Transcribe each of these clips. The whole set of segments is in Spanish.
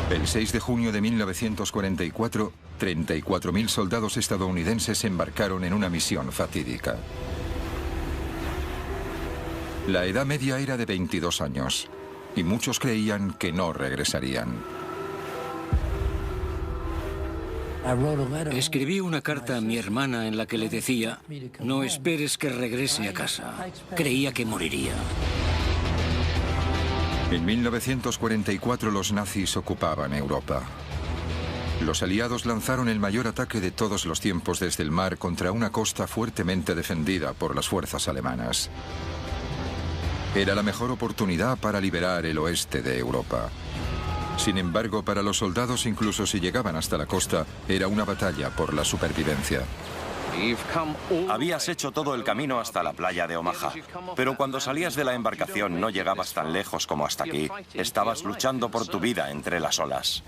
El 6 de junio de 1944, 34.000 soldados estadounidenses embarcaron en una misión fatídica. La edad media era de 22 años y muchos creían que no regresarían. Escribí una carta a mi hermana en la que le decía: no esperes que regrese a casa. Creía que moriría. En 1944 los nazis ocupaban Europa. Los aliados lanzaron el mayor ataque de todos los tiempos desde el mar contra una costa fuertemente defendida por las fuerzas alemanas. Era la mejor oportunidad para liberar el oeste de Europa. Sin embargo, para los soldados, incluso si llegaban hasta la costa, era una batalla por la supervivencia. Habías hecho todo el camino hasta la playa de Omaha, pero cuando salías de la embarcación no llegabas tan lejos como hasta aquí. Estabas luchando por tu vida entre las olas.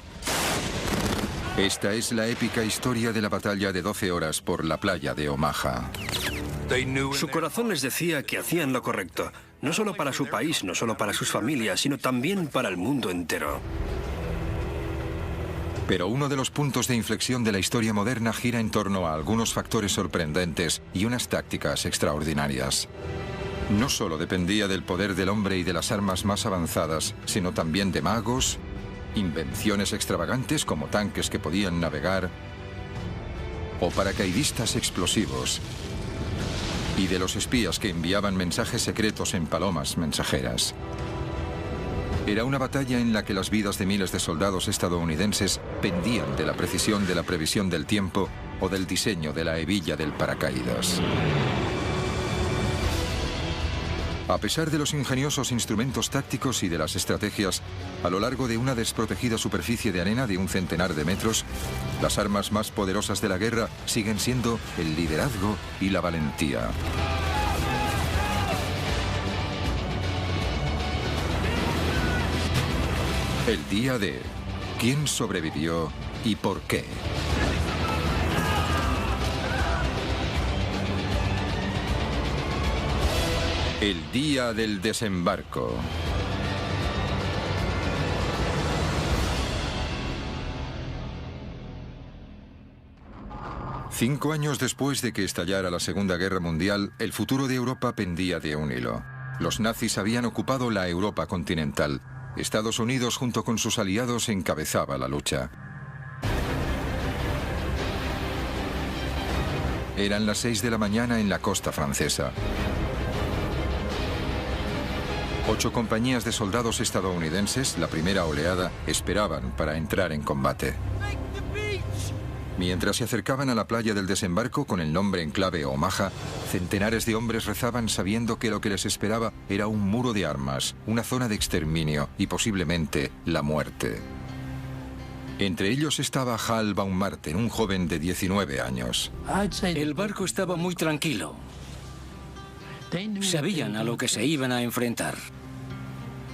Esta es la épica historia de la batalla de 12 horas por la playa de Omaha. Su corazón les decía que hacían lo correcto, no solo para su país, no solo para sus familias, sino también para el mundo entero. Pero uno de los puntos de inflexión de la historia moderna gira en torno a algunos factores sorprendentes y unas tácticas extraordinarias. No solo dependía del poder del hombre y de las armas más avanzadas, sino también de magos, invenciones extravagantes como tanques que podían navegar o paracaidistas explosivos, y de los espías que enviaban mensajes secretos en palomas mensajeras. Era una batalla en la que las vidas de miles de soldados estadounidenses pendían de la precisión de la previsión del tiempo o del diseño de la hebilla del paracaídas. A pesar de los ingeniosos instrumentos tácticos y de las estrategias, a lo largo de una desprotegida superficie de arena de un centenar de metros, las armas más poderosas de la guerra siguen siendo el liderazgo y la valentía. El día de ¿quién sobrevivió y por qué? El día del desembarco. Cinco años después de que estallara la Segunda Guerra Mundial, el futuro de Europa pendía de un hilo. Los nazis habían ocupado la Europa continental. Estados Unidos, junto con sus aliados, encabezaba la lucha. Eran las 6 de la mañana en la costa francesa. 8 compañías de soldados estadounidenses, la primera oleada, esperaban para entrar en combate. Mientras se acercaban a la playa del desembarco con el nombre en clave Omaha, centenares de hombres rezaban sabiendo que lo que les esperaba era un muro de armas, una zona de exterminio y posiblemente la muerte. Entre ellos estaba Hal Baumgarten, un joven de 19 años. El barco estaba muy tranquilo. Sabían a lo que se iban a enfrentar.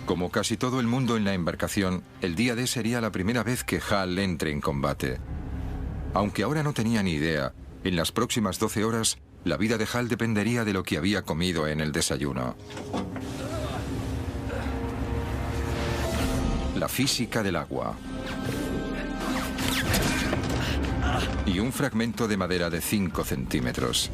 Como casi todo el mundo en la embarcación, el día D sería la primera vez que Hal entre en combate. Aunque ahora no tenía ni idea, en las próximas 12 horas, la vida de Hal dependería de lo que había comido en el desayuno. La física del agua. Y un fragmento de madera de 5 centímetros.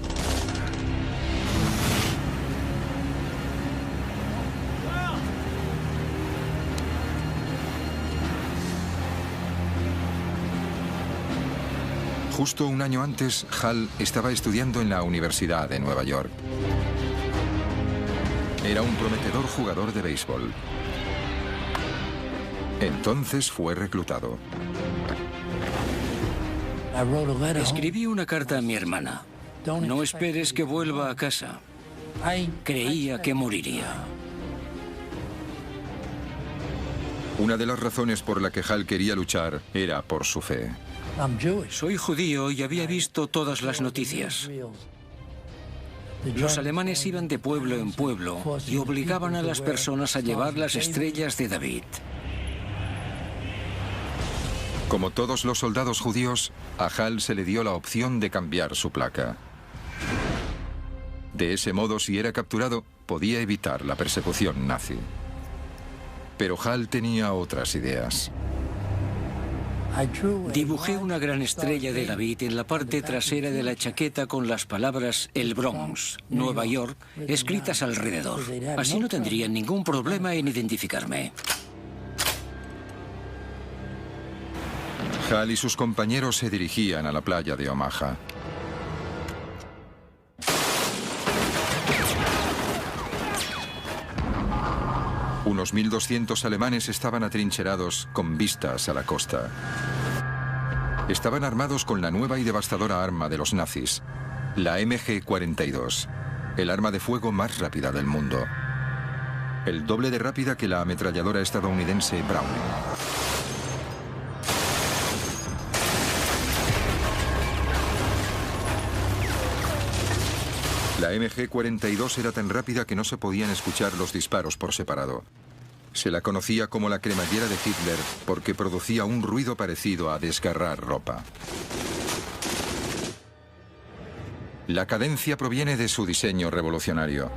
Justo un año antes, Hal estaba estudiando en la Universidad de Nueva York. Era un prometedor jugador de béisbol. Entonces fue reclutado. Escribí una carta a mi hermana. No esperes que vuelva a casa. Creía que moriría. Una de las razones por la que Hal quería luchar era por su fe. Soy judío y había visto todas las noticias. Los alemanes iban de pueblo en pueblo y obligaban a las personas a llevar las estrellas de David. Como todos los soldados judíos, a Hal se le dio la opción de cambiar su placa. De ese modo, si era capturado, podía evitar la persecución nazi. Pero Hal tenía otras ideas. Dibujé una gran estrella de David en la parte trasera de la chaqueta con las palabras El Bronx, Nueva York, escritas alrededor. Así no tendrían ningún problema en identificarme. Hal y sus compañeros se dirigían a la playa de Omaha. Unos 1.200 alemanes estaban atrincherados con vistas a la costa. Estaban armados con la nueva y devastadora arma de los nazis, la MG-42, el arma de fuego más rápida del mundo. El doble de rápida que la ametralladora estadounidense Browning. La MG-42 era tan rápida que no se podían escuchar los disparos por separado. Se la conocía como la cremallera de Hitler porque producía un ruido parecido a desgarrar ropa. La cadencia proviene de su diseño revolucionario.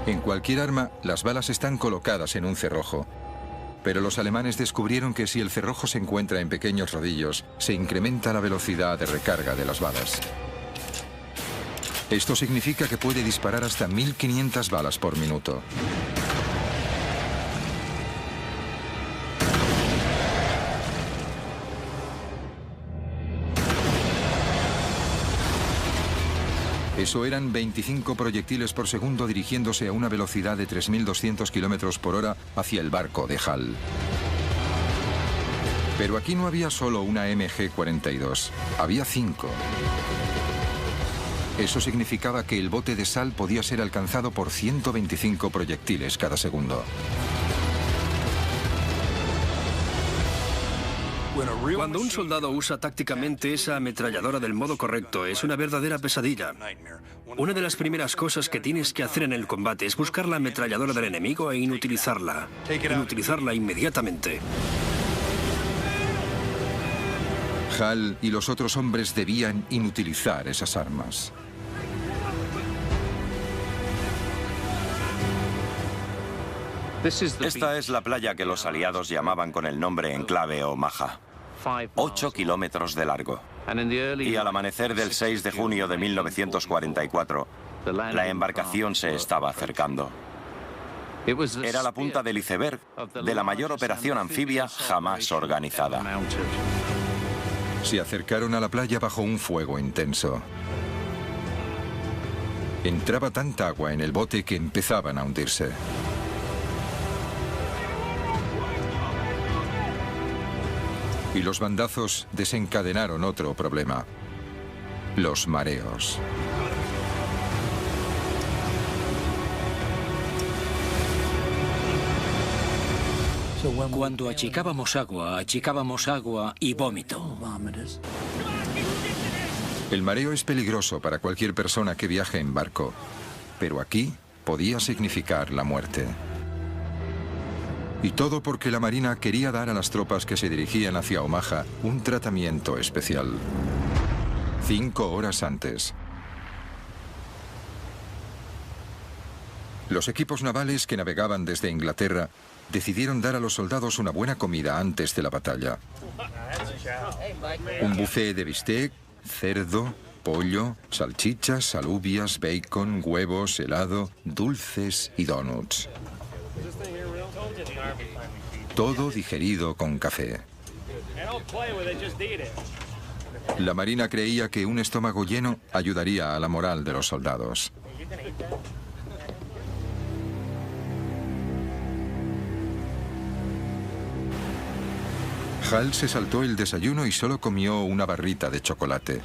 En cualquier arma, las balas están colocadas en un cerrojo. Pero los alemanes descubrieron que si el cerrojo se encuentra en pequeños rodillos, se incrementa la velocidad de recarga de las balas. Esto significa que puede disparar hasta 1.500 balas por minuto. Eso eran 25 proyectiles por segundo dirigiéndose a una velocidad de 3.200 kilómetros por hora hacia el barco de Hal. Pero aquí no había solo una MG-42, había 5. Eso significaba que el bote de sal podía ser alcanzado por 125 proyectiles cada segundo. Cuando un soldado usa tácticamente esa ametralladora del modo correcto, es una verdadera pesadilla. Una de las primeras cosas que tienes que hacer en el combate es buscar la ametralladora del enemigo e inutilizarla. Inutilizarla inmediatamente. Hal y los otros hombres debían inutilizar esas armas. Esta es la playa que los aliados llamaban con el nombre en clave Omaha. 8 kilómetros de largo. Y al amanecer del 6 de junio de 1944, la embarcación se estaba acercando. Era la punta del iceberg de la mayor operación anfibia jamás organizada. Se acercaron a la playa bajo un fuego intenso. Entraba tanta agua en el bote que empezaban a hundirse. Y los bandazos desencadenaron otro problema: los mareos. Cuando achicábamos agua y vómito. El mareo es peligroso para cualquier persona que viaje en barco, pero aquí podía significar la muerte. Y todo porque la Marina quería dar a las tropas que se dirigían hacia Omaha un tratamiento especial. 5 horas antes. Los equipos navales que navegaban desde Inglaterra decidieron dar a los soldados una buena comida antes de la batalla. Un buffet de bistec, cerdo, pollo, salchichas, alubias, bacon, huevos, helado, dulces y donuts. Todo digerido con café. La Marina creía que un estómago lleno ayudaría a la moral de los soldados. Hal se saltó el desayuno y solo comió una barrita de chocolate.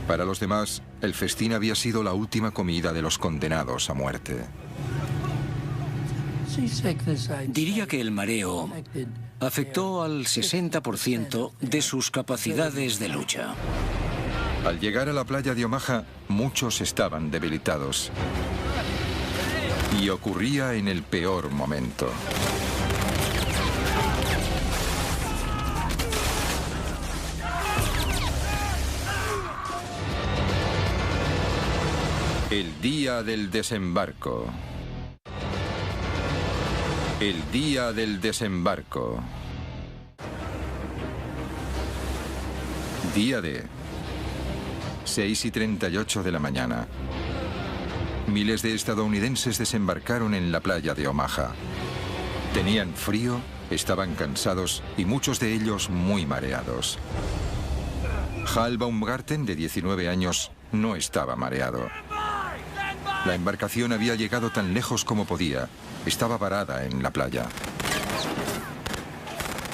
Para los demás, el festín había sido la última comida de los condenados a muerte. Diría que el mareo afectó al 60% de sus capacidades de lucha. Al llegar a la playa de Omaha, muchos estaban debilitados. Y ocurría en el peor momento. El día del desembarco. El día del desembarco. Día D. 6:38 de la mañana. Miles de estadounidenses desembarcaron en la playa de Omaha. Tenían frío, estaban cansados y muchos de ellos muy mareados. Hal Baumgarten, de 19 años, no estaba mareado. La embarcación había llegado tan lejos como podía. Estaba varada en la playa.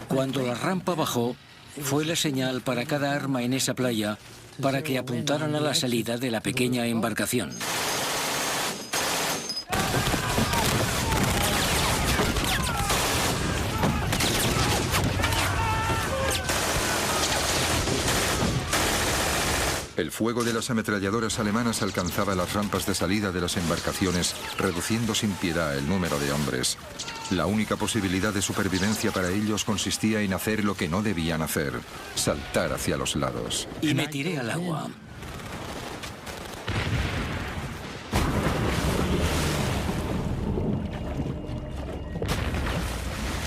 Cuando la rampa bajó, fue la señal para cada arma en esa playa para que apuntaran a la salida de la pequeña embarcación. El fuego de las ametralladoras alemanas alcanzaba las rampas de salida de las embarcaciones, reduciendo sin piedad el número de hombres. La única posibilidad de supervivencia para ellos consistía en hacer lo que no debían hacer: saltar hacia los lados. Y me tiré al agua.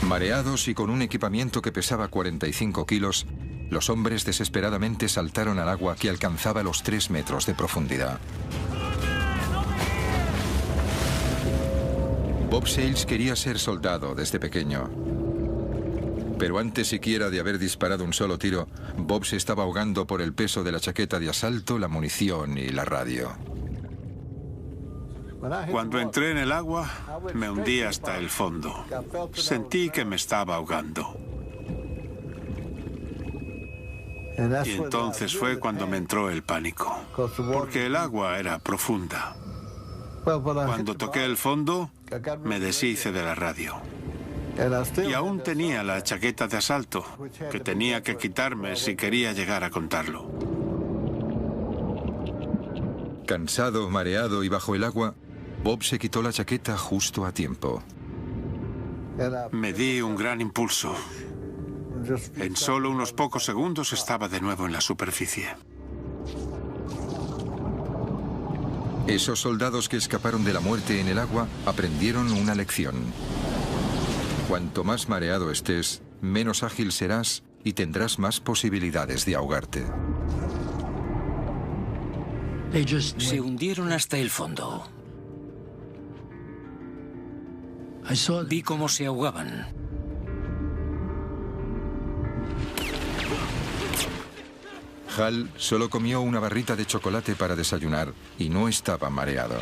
Mareados y con un equipamiento que pesaba 45 kilos, los hombres desesperadamente saltaron al agua que alcanzaba los 3 metros de profundidad. Bob Sales quería ser soldado desde pequeño. Pero antes siquiera de haber disparado un solo tiro, Bob se estaba ahogando por el peso de la chaqueta de asalto, la munición y la radio. Cuando entré en el agua, me hundí hasta el fondo. Sentí que me estaba ahogando. Y entonces fue cuando me entró el pánico, porque el agua era profunda. Cuando toqué el fondo, me deshice de la radio. Y aún tenía la chaqueta de asalto, que tenía que quitarme si quería llegar a contarlo. Cansado, mareado y bajo el agua, Bob se quitó la chaqueta justo a tiempo. Me di un gran impulso. En solo unos pocos segundos estaba de nuevo en la superficie. Esos soldados que escaparon de la muerte en el agua aprendieron una lección. Cuanto más mareado estés, menos ágil serás y tendrás más posibilidades de ahogarte. Se hundieron hasta el fondo. Vi cómo se ahogaban. Hal solo comió una barrita de chocolate para desayunar y no estaba mareado.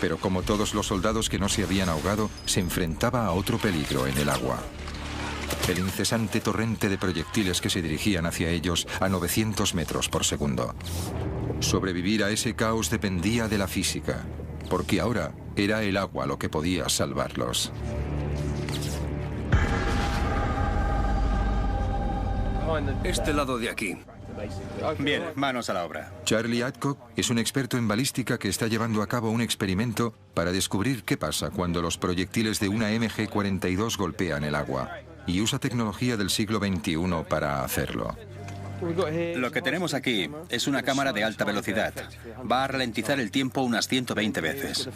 Pero como todos los soldados que no se habían ahogado, se enfrentaba a otro peligro en el agua. El incesante torrente de proyectiles que se dirigían hacia ellos a 900 metros por segundo. Sobrevivir a ese caos dependía de la física, porque ahora era el agua lo que podía salvarlos. Este lado de aquí. Bien, manos a la obra. Charlie Adcock es un experto en balística que está llevando a cabo un experimento para descubrir qué pasa cuando los proyectiles de una MG-42 golpean el agua, y usa tecnología del siglo XXI para hacerlo. Lo que tenemos aquí es una cámara de alta velocidad. Va a ralentizar el tiempo unas 120 veces.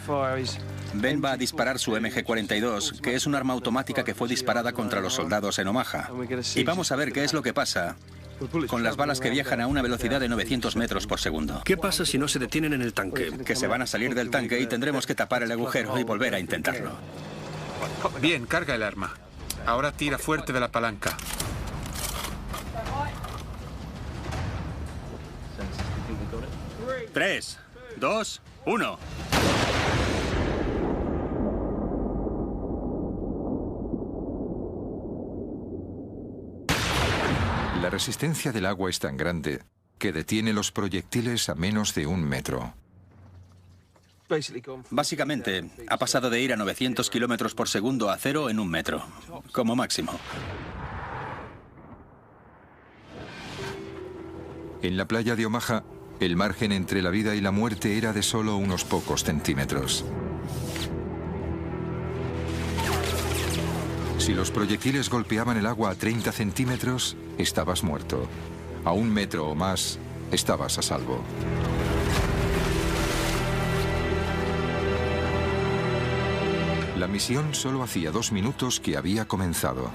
Ben va a disparar su MG-42, que es un arma automática que fue disparada contra los soldados en Omaha. Y vamos a ver qué es lo que pasa con las balas que viajan a una velocidad de 900 metros por segundo. ¿Qué pasa si no se detienen en el tanque? Que se van a salir del tanque y tendremos que tapar el agujero y volver a intentarlo. Bien, carga el arma. Ahora tira fuerte de la palanca. Tres, dos, uno. La resistencia del agua es tan grande que detiene los proyectiles a menos de 1 metro. Básicamente, ha pasado de ir a 900 kilómetros por segundo a 0 en 1 metro, como máximo. En la playa de Omaha, el margen entre la vida y la muerte era de solo unos pocos centímetros. Si los proyectiles golpeaban el agua a 30 centímetros, estabas muerto. A 1 metro o más, estabas a salvo. La misión solo hacía 2 minutos que había comenzado.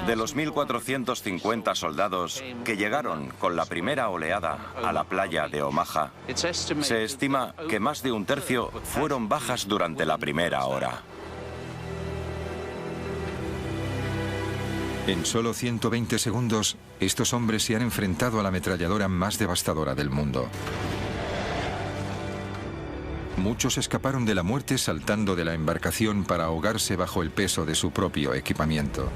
De los 1.450 soldados que llegaron con la primera oleada a la playa de Omaha, se estima que más de un tercio fueron bajas durante la primera hora. En solo 120 segundos, estos hombres se han enfrentado a la ametralladora más devastadora del mundo. Muchos escaparon de la muerte saltando de la embarcación para ahogarse bajo el peso de su propio equipamiento.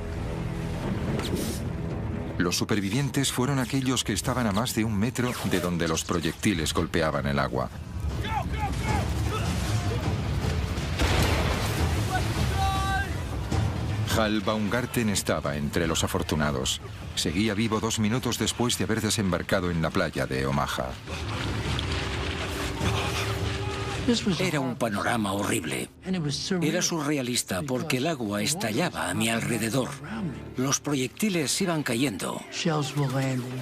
Los supervivientes fueron aquellos que estaban a más de 1 metro de donde los proyectiles golpeaban el agua. Hal Baumgarten estaba entre los afortunados. Seguía vivo 2 minutos después de haber desembarcado en la playa de Omaha. Era un panorama horrible. Era surrealista porque el agua estallaba a mi alrededor. Los proyectiles iban cayendo.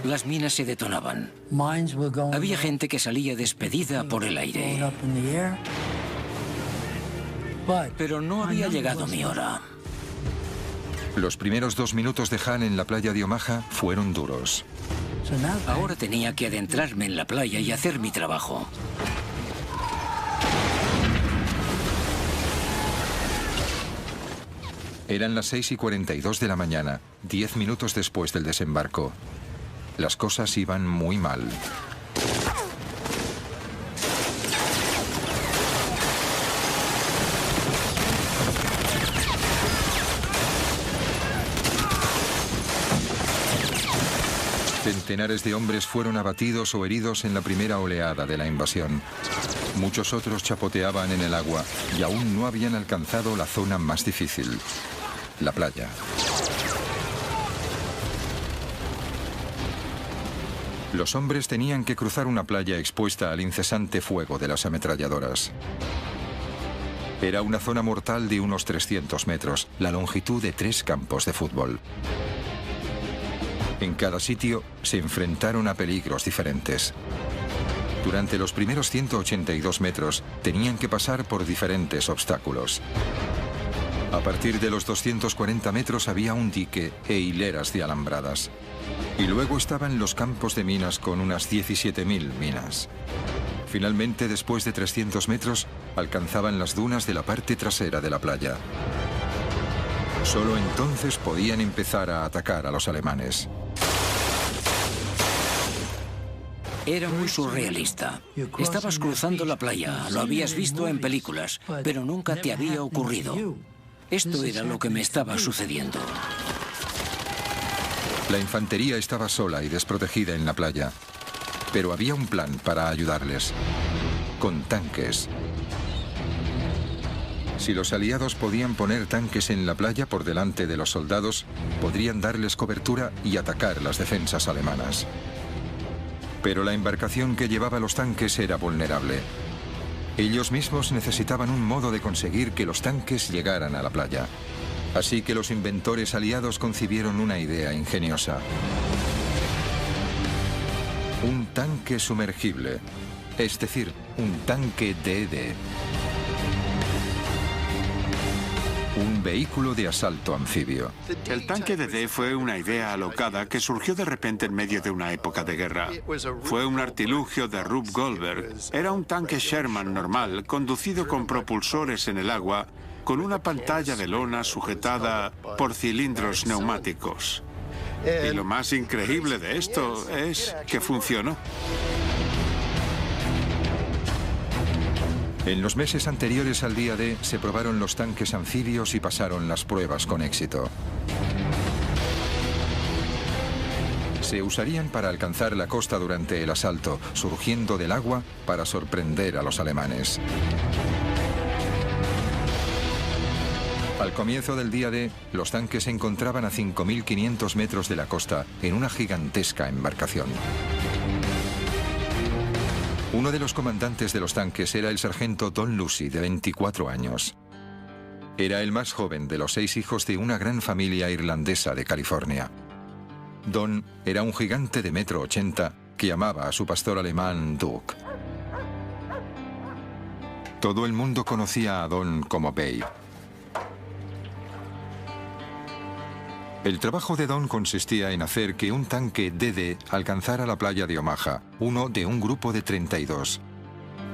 Las minas se detonaban. Había gente que salía despedida por el aire. Pero no había llegado mi hora. Los primeros 2 minutos de Hal en la playa de Omaha fueron duros. Ahora tenía que adentrarme en la playa y hacer mi trabajo. Eran las 6:42 de la mañana, 10 minutos después del desembarco. Las cosas iban muy mal. Centenares de hombres fueron abatidos o heridos en la primera oleada de la invasión. Muchos otros chapoteaban en el agua y aún no habían alcanzado la zona más difícil, la playa. Los hombres tenían que cruzar una playa expuesta al incesante fuego de las ametralladoras. Era una zona mortal de unos 300 metros, la longitud de 3 campos de fútbol. En cada sitio se enfrentaron a peligros diferentes. Durante los primeros 182 metros tenían que pasar por diferentes obstáculos. A partir de los 240 metros había un dique e hileras de alambradas. Y luego estaban los campos de minas con unas 17.000 minas. Finalmente, después de 300 metros, alcanzaban las dunas de la parte trasera de la playa. Solo entonces podían empezar a atacar a los alemanes. Era muy surrealista. Estabas cruzando la playa, lo habías visto en películas, pero nunca te había ocurrido. Esto era lo que me estaba sucediendo. La infantería estaba sola y desprotegida en la playa, pero había un plan para ayudarles, con tanques. Si los aliados podían poner tanques en la playa por delante de los soldados, podrían darles cobertura y atacar las defensas alemanas. Pero la embarcación que llevaba los tanques era vulnerable. Ellos mismos necesitaban un modo de conseguir que los tanques llegaran a la playa. Así que los inventores aliados concibieron una idea ingeniosa. Un tanque sumergible, es decir, un tanque DD. Un vehículo de asalto anfibio. El tanque DD fue una idea alocada que surgió de repente en medio de una época de guerra. Fue un artilugio de Rube Goldberg. Era un tanque Sherman normal, conducido con propulsores en el agua, con una pantalla de lona sujetada por cilindros neumáticos. Y lo más increíble de esto es que funcionó. En los meses anteriores al día D se probaron los tanques anfibios y pasaron las pruebas con éxito. Se usarían para alcanzar la costa durante el asalto, surgiendo del agua para sorprender a los alemanes. Al comienzo del día D, los tanques se encontraban a 5.500 metros de la costa, en una gigantesca embarcación. Uno de los comandantes de los tanques era el sargento Don Lucy, de 24 años. Era el más joven de los 6 hijos de una gran familia irlandesa de California. Don era un gigante de 1,80 m que amaba a su pastor alemán Duke. Todo el mundo conocía a Don como Babe. El trabajo de Don consistía en hacer que un tanque DD alcanzara la playa de Omaha, uno de un grupo de 32.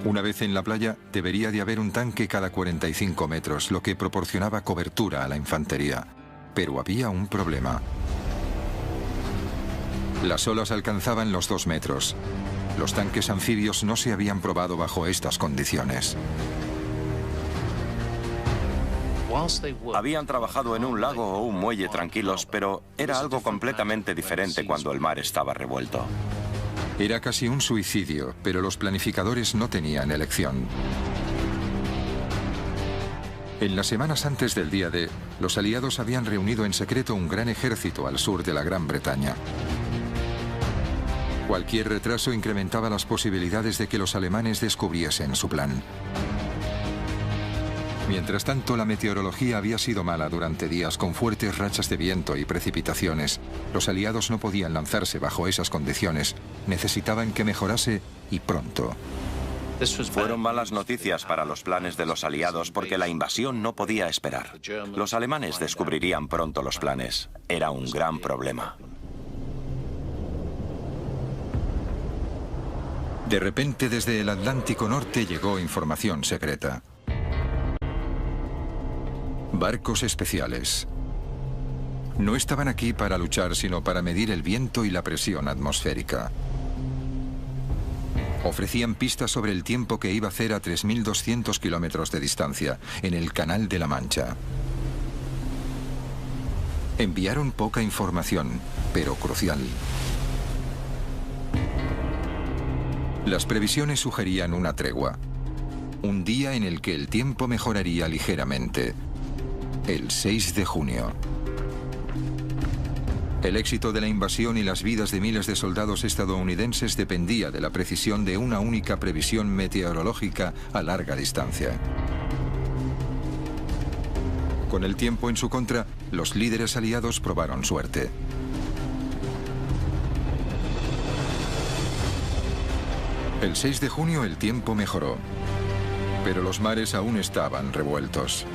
Una vez en la playa, debería de haber un tanque cada 45 metros, lo que proporcionaba cobertura a la infantería. Pero había un problema. Las olas alcanzaban los 2 metros. Los tanques anfibios no se habían probado bajo estas condiciones. Habían trabajado en un lago o un muelle tranquilos, pero era algo completamente diferente cuando el mar estaba revuelto. Era casi un suicidio, pero los planificadores no tenían elección. En las semanas antes del día D, los aliados habían reunido en secreto un gran ejército al sur de la Gran Bretaña. Cualquier retraso incrementaba las posibilidades de que los alemanes descubriesen su plan. Mientras tanto, la meteorología había sido mala durante días con fuertes rachas de viento y precipitaciones. Los aliados no podían lanzarse bajo esas condiciones. Necesitaban que mejorase y pronto. Fueron malas noticias para los planes de los aliados porque la invasión no podía esperar. Los alemanes descubrirían pronto los planes. Era un gran problema. De repente, desde el Atlántico Norte llegó información secreta. Barcos especiales. No estaban aquí para luchar, sino para medir el viento y la presión atmosférica. Ofrecían pistas sobre el tiempo que iba a hacer a 3.200 kilómetros de distancia, en el Canal de la Mancha. Enviaron poca información, pero crucial. Las previsiones sugerían una tregua. Un día en el que el tiempo mejoraría ligeramente. El 6 de junio. El éxito de la invasión y las vidas de miles de soldados estadounidenses dependía de la precisión de una única previsión meteorológica a larga distancia. Con el tiempo en su contra, los líderes aliados probaron suerte. El 6 de junio el tiempo mejoró, pero los mares aún estaban revueltos.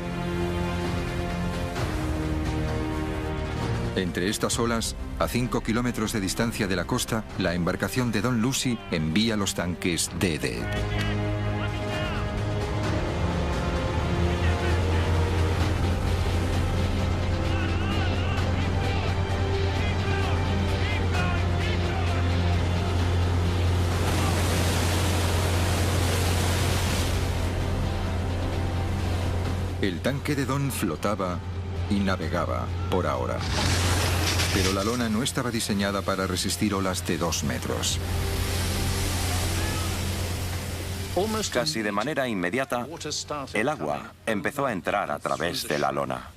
Entre estas olas, a 5 kilómetros de distancia de la costa, la embarcación de Don Lucy envía los tanques DD. El tanque de Don flotaba y navegaba por ahora. Pero la lona no estaba diseñada para resistir olas de 2 metros. Casi de manera inmediata, el agua empezó a entrar a través de la lona.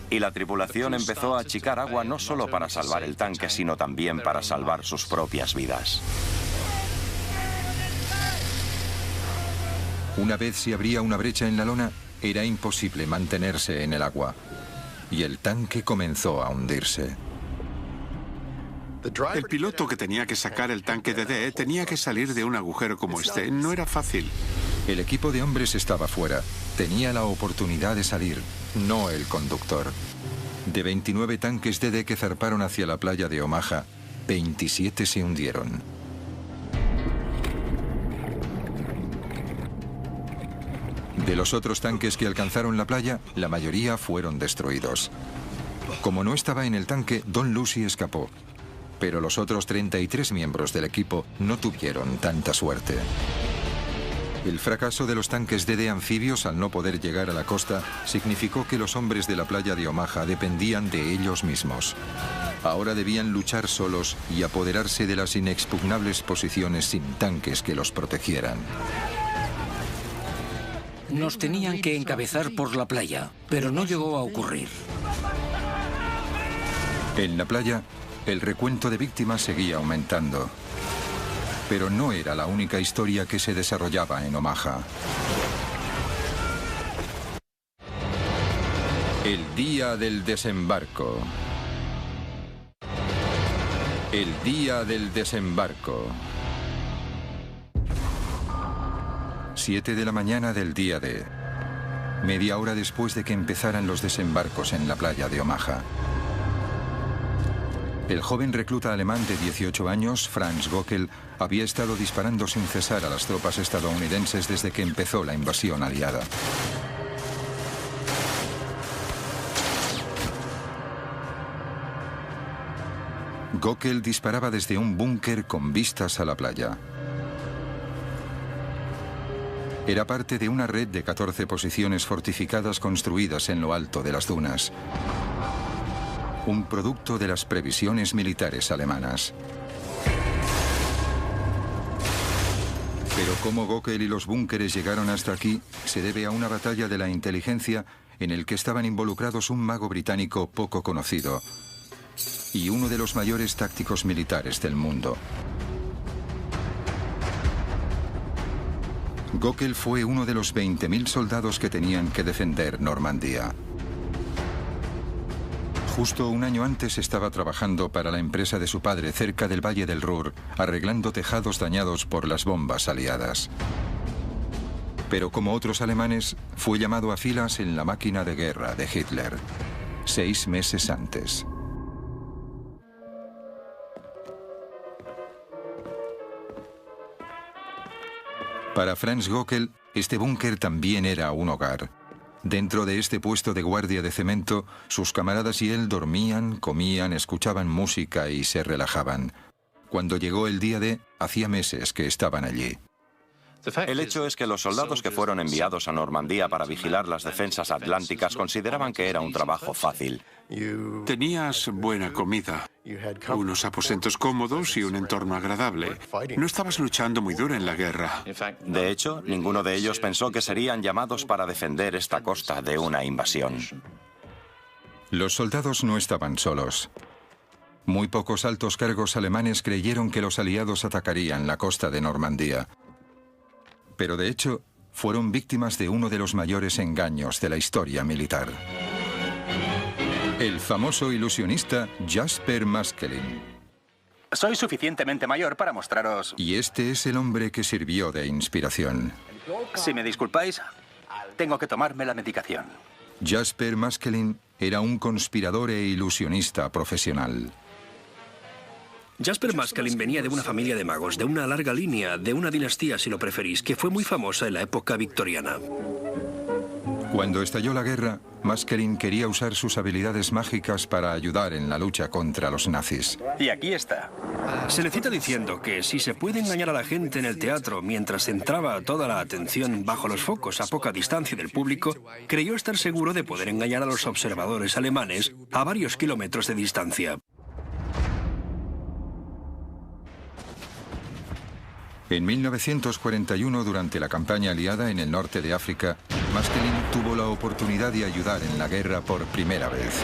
Y la tripulación empezó a achicar agua no solo para salvar el tanque, sino también para salvar sus propias vidas. Una vez se abría una brecha en la lona, era imposible mantenerse en el agua. Y el tanque comenzó a hundirse. El piloto que tenía que sacar el tanque DD tenía que salir de un agujero como este. No era fácil. El equipo de hombres estaba fuera. Tenía la oportunidad de salir, no el conductor. De 29 tanques DD que zarparon hacia la playa de Omaha, 27 se hundieron. De los otros tanques que alcanzaron la playa, la mayoría fueron destruidos. Como no estaba en el tanque, Don Lucy escapó. Pero los otros 33 miembros del equipo no tuvieron tanta suerte. El fracaso de los tanques DD anfibios al no poder llegar a la costa significó que los hombres de la playa de Omaha dependían de ellos mismos. Ahora debían luchar solos y apoderarse de las inexpugnables posiciones sin tanques que los protegieran. Nos tenían que encabezar por la playa, pero no llegó a ocurrir. En la playa, el recuento de víctimas seguía aumentando. Pero no era la única historia que se desarrollaba en Omaha. El día del desembarco. El día del desembarco. 7 de la mañana del día D. media hora después de que empezaran los desembarcos en la playa de Omaha. El joven recluta alemán de 18 años, Franz Göckel, había estado disparando sin cesar a las tropas estadounidenses desde que empezó la invasión aliada. Göckel disparaba desde un búnker con vistas a la playa. Era parte de una red de 14 posiciones fortificadas construidas en lo alto de las dunas. Un producto de las previsiones militares alemanas. Pero cómo Göckel y los búnkeres llegaron hasta aquí se debe a una batalla de la inteligencia en el que estaban involucrados un mago británico poco conocido y uno de los mayores tácticos militares del mundo. Göckel fue uno de los 20.000 soldados que tenían que defender Normandía. Justo un año antes estaba trabajando para la empresa de su padre cerca del Valle del Ruhr, arreglando tejados dañados por las bombas aliadas. Pero como otros alemanes, fue llamado a filas en la máquina de guerra de Hitler, 6 meses antes. Para Franz Göckel, este búnker también era un hogar. Dentro de este puesto de guardia de cemento, sus camaradas y él dormían, comían, escuchaban música y se relajaban. Cuando llegó el día D, hacía meses que estaban allí. El hecho es que los soldados que fueron enviados a Normandía para vigilar las defensas atlánticas consideraban que era un trabajo fácil. Tenías buena comida, unos aposentos cómodos y un entorno agradable. No estabas luchando muy duro en la guerra. De hecho, ninguno de ellos pensó que serían llamados para defender esta costa de una invasión. Los soldados no estaban solos. Muy pocos altos cargos alemanes creyeron que los aliados atacarían la costa de Normandía. Pero de hecho, fueron víctimas de uno de los mayores engaños de la historia militar. El famoso ilusionista Jasper Maskelyne. Soy suficientemente mayor para mostraros... Y este es el hombre que sirvió de inspiración. Si me disculpáis, tengo que tomarme la medicación. Jasper Maskelyne era un conspirador e ilusionista profesional. Jasper Maskelyne venía de una familia de magos, de una larga línea, de una dinastía, si lo preferís, que fue muy famosa en la época victoriana. Cuando estalló la guerra, Maskelyne quería usar sus habilidades mágicas para ayudar en la lucha contra los nazis. Y aquí está. Se le cita diciendo que si se puede engañar a la gente en el teatro mientras centraba toda la atención bajo los focos a poca distancia del público, creyó estar seguro de poder engañar a los observadores alemanes a varios kilómetros de distancia. En 1941, durante la campaña aliada en el norte de África, Maskelyne tuvo la oportunidad de ayudar en la guerra por primera vez.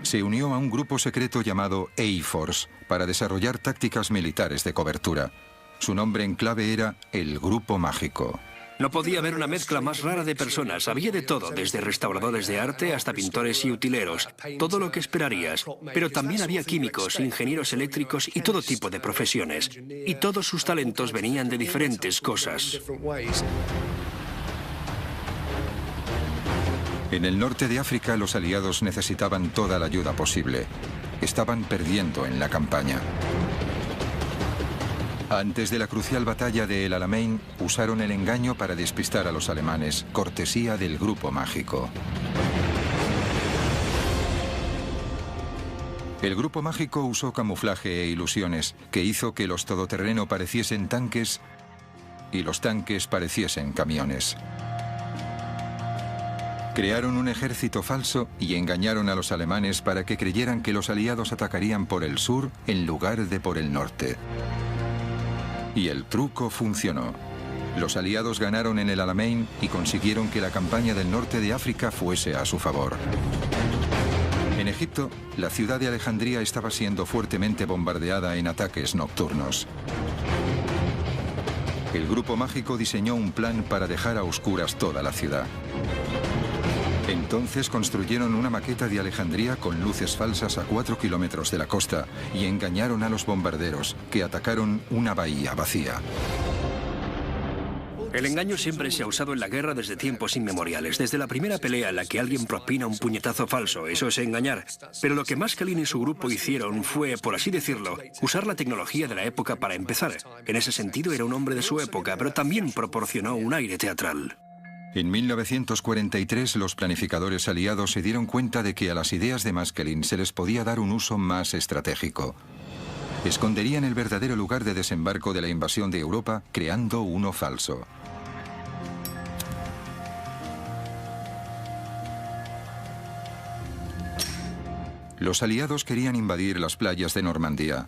Se unió a un grupo secreto llamado A-Force para desarrollar tácticas militares de cobertura. Su nombre en clave era el Grupo Mágico. No podía haber una mezcla más rara de personas. Había de todo, desde restauradores de arte hasta pintores y utileros. Todo lo que esperarías. Pero también había químicos, ingenieros eléctricos y todo tipo de profesiones. Y todos sus talentos venían de diferentes cosas. En el norte de África, los aliados necesitaban toda la ayuda posible. Estaban perdiendo en la campaña. Antes de la crucial batalla de El Alamein, usaron el engaño para despistar a los alemanes, cortesía del Grupo Mágico. El Grupo Mágico usó camuflaje e ilusiones, que hizo que los todoterreno pareciesen tanques y los tanques pareciesen camiones. Crearon un ejército falso y engañaron a los alemanes para que creyeran que los aliados atacarían por el sur en lugar de por el norte. Y el truco funcionó. Los aliados ganaron en el Alamein y consiguieron que la campaña del norte de África fuese a su favor. En Egipto, la ciudad de Alejandría estaba siendo fuertemente bombardeada en ataques nocturnos. El Grupo Mágico diseñó un plan para dejar a oscuras toda la ciudad. Entonces construyeron una maqueta de Alejandría con luces falsas a 4 kilómetros de la costa y engañaron a los bombarderos, que atacaron una bahía vacía. El engaño siempre se ha usado en la guerra desde tiempos inmemoriales. Desde la primera pelea en la que alguien propina un puñetazo falso, eso es engañar. Pero lo que Maskelyne y su grupo hicieron fue, por así decirlo, usar la tecnología de la época para empezar. En ese sentido era un hombre de su época, pero también proporcionó un aire teatral. En 1943 los planificadores aliados se dieron cuenta de que a las ideas de Maskelyne se les podía dar un uso más estratégico. Esconderían el verdadero lugar de desembarco de la invasión de Europa creando uno falso. Los aliados querían invadir las playas de Normandía,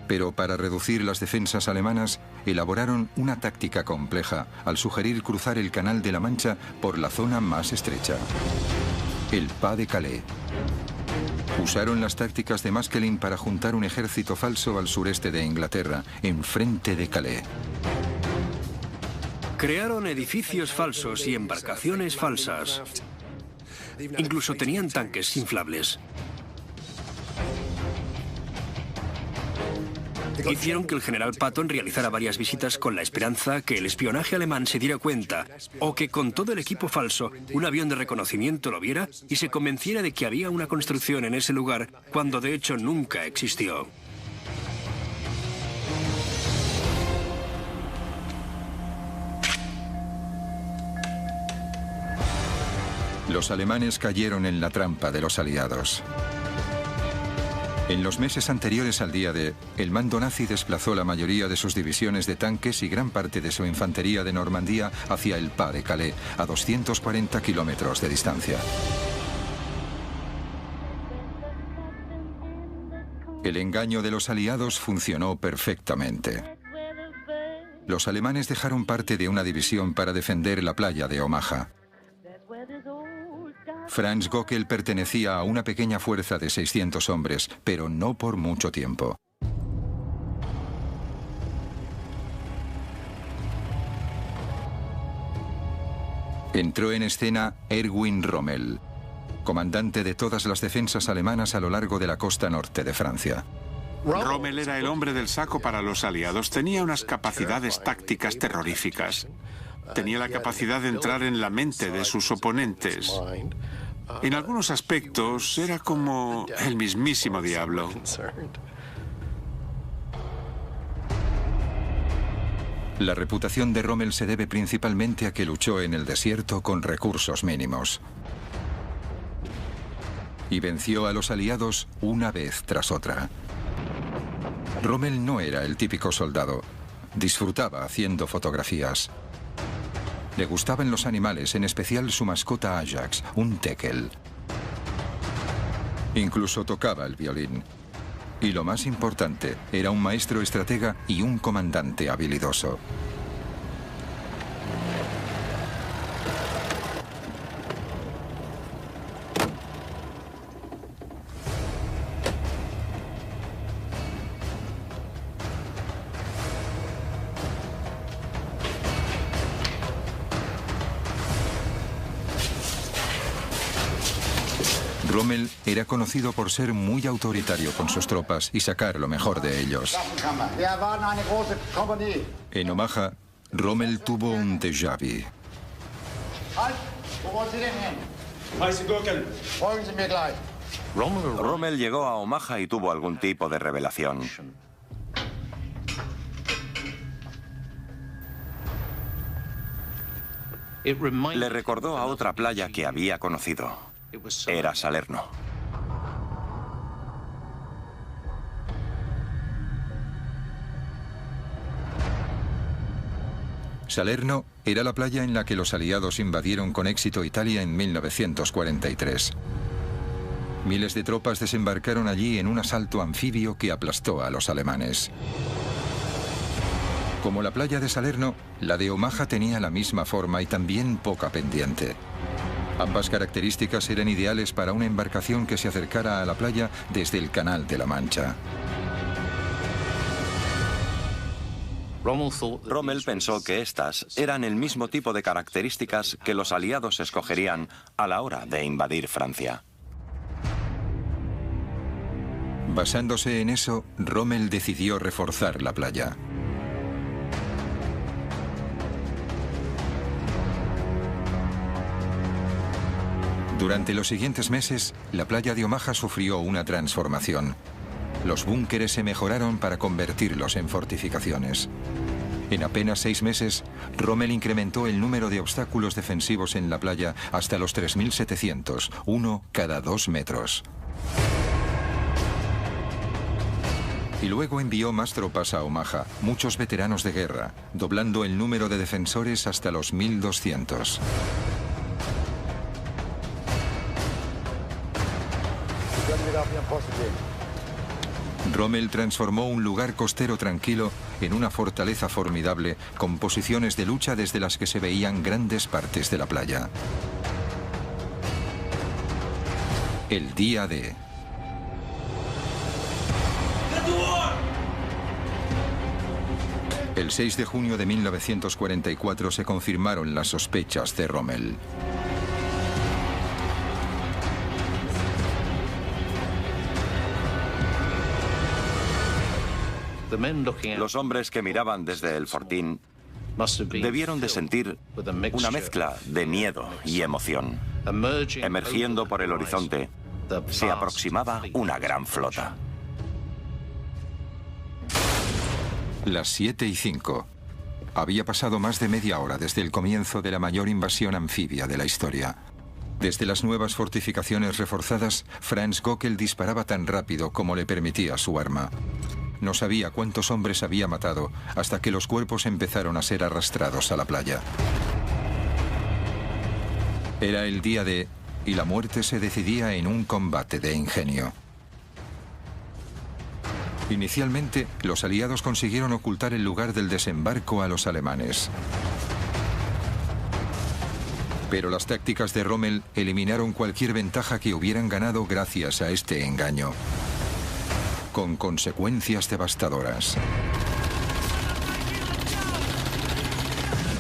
pero para reducir las defensas alemanas elaboraron una táctica compleja al sugerir cruzar el Canal de la Mancha por la zona más estrecha, el Pas de Calais. Usaron las tácticas de Maskelyne para juntar un ejército falso al sureste de Inglaterra, enfrente de Calais. Crearon edificios falsos y embarcaciones falsas. Incluso tenían tanques inflables. Hicieron que el general Patton realizara varias visitas con la esperanza que el espionaje alemán se diera cuenta, o que con todo el equipo falso, un avión de reconocimiento lo viera y se convenciera de que había una construcción en ese lugar, cuando de hecho nunca existió. Los alemanes cayeron en la trampa de los aliados. En los meses anteriores al día D, el mando nazi desplazó la mayoría de sus divisiones de tanques y gran parte de su infantería de Normandía hacia el Pas de Calais, a 240 kilómetros de distancia. El engaño de los aliados funcionó perfectamente. Los alemanes dejaron parte de una división para defender la playa de Omaha. Franz Gockel pertenecía a una pequeña fuerza de 600 hombres, pero no por mucho tiempo. Entró en escena Erwin Rommel, comandante de todas las defensas alemanas a lo largo de la costa norte de Francia. Rommel era el hombre del saco para los aliados. Tenía unas capacidades tácticas terroríficas. Tenía la capacidad de entrar en la mente de sus oponentes. En algunos aspectos era como el mismísimo diablo. La reputación de Rommel se debe principalmente a que luchó en el desierto con recursos mínimos. Y venció a los aliados una vez tras otra. Rommel no era el típico soldado. Disfrutaba haciendo fotografías. Le gustaban los animales, en especial su mascota Ajax, un teckel. Incluso tocaba el violín. Y lo más importante, era un maestro estratega y un comandante habilidoso. Rommel era conocido por ser muy autoritario con sus tropas y sacar lo mejor de ellos. En Omaha, Rommel tuvo un déjà vu. Rommel llegó a Omaha y tuvo algún tipo de revelación. Le recordó a otra playa que había conocido. Era Salerno. Salerno era la playa en la que los aliados invadieron con éxito Italia en 1943. Miles de tropas desembarcaron allí en un asalto anfibio que aplastó a los alemanes. Como la playa de Salerno, la de Omaha tenía la misma forma y también poca pendiente. Ambas características eran ideales para una embarcación que se acercara a la playa desde el Canal de la Mancha. Rommel pensó que estas eran el mismo tipo de características que los aliados escogerían a la hora de invadir Francia. Basándose en eso, Rommel decidió reforzar la playa. Durante los siguientes meses, la playa de Omaha sufrió una transformación. Los búnkeres se mejoraron para convertirlos en fortificaciones. En apenas 6 meses, Rommel incrementó el número de obstáculos defensivos en la playa hasta los 3.700, uno cada 2 metros. Y luego envió más tropas a Omaha, muchos veteranos de guerra, doblando el número de defensores hasta los 1.200. Rommel transformó un lugar costero tranquilo en una fortaleza formidable con posiciones de lucha desde las que se veían grandes partes de la playa. El día D. El 6 de junio de 1944 se confirmaron las sospechas de Rommel. Los hombres que miraban desde el fortín debieron de sentir una mezcla de miedo y emoción. Emergiendo por el horizonte, se aproximaba una gran flota. Las 7:05. Había pasado más de media hora desde el comienzo de la mayor invasión anfibia de la historia. Desde las nuevas fortificaciones reforzadas, Franz Göckel disparaba tan rápido como le permitía su arma. No sabía cuántos hombres había matado hasta que los cuerpos empezaron a ser arrastrados a la playa. Era el día D y la muerte se decidía en un combate de ingenio. Inicialmente, los aliados consiguieron ocultar el lugar del desembarco a los alemanes. Pero las tácticas de Rommel eliminaron cualquier ventaja que hubieran ganado gracias a este engaño, con consecuencias devastadoras.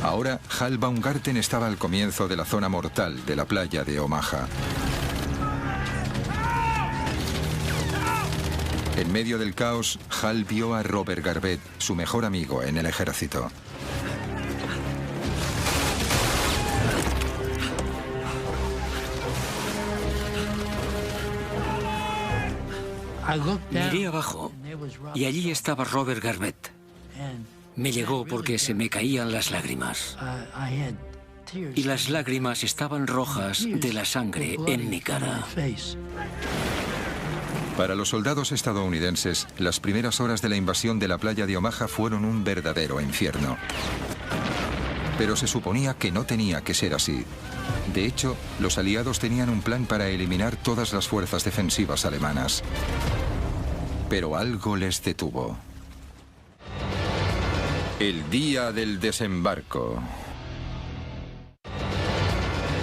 Ahora, Hal Baumgarten estaba al comienzo de la zona mortal de la playa de Omaha. En medio del caos, Hal vio a Robert Garvett, su mejor amigo en el ejército. Miré abajo y allí estaba Robert Garvett. Me llegó porque se me caían las lágrimas. Y las lágrimas estaban rojas de la sangre en mi cara. Para los soldados estadounidenses, las primeras horas de la invasión de la playa de Omaha fueron un verdadero infierno. Pero se suponía que no tenía que ser así. De hecho, los aliados tenían un plan para eliminar todas las fuerzas defensivas alemanas. Pero algo les detuvo. El día del desembarco.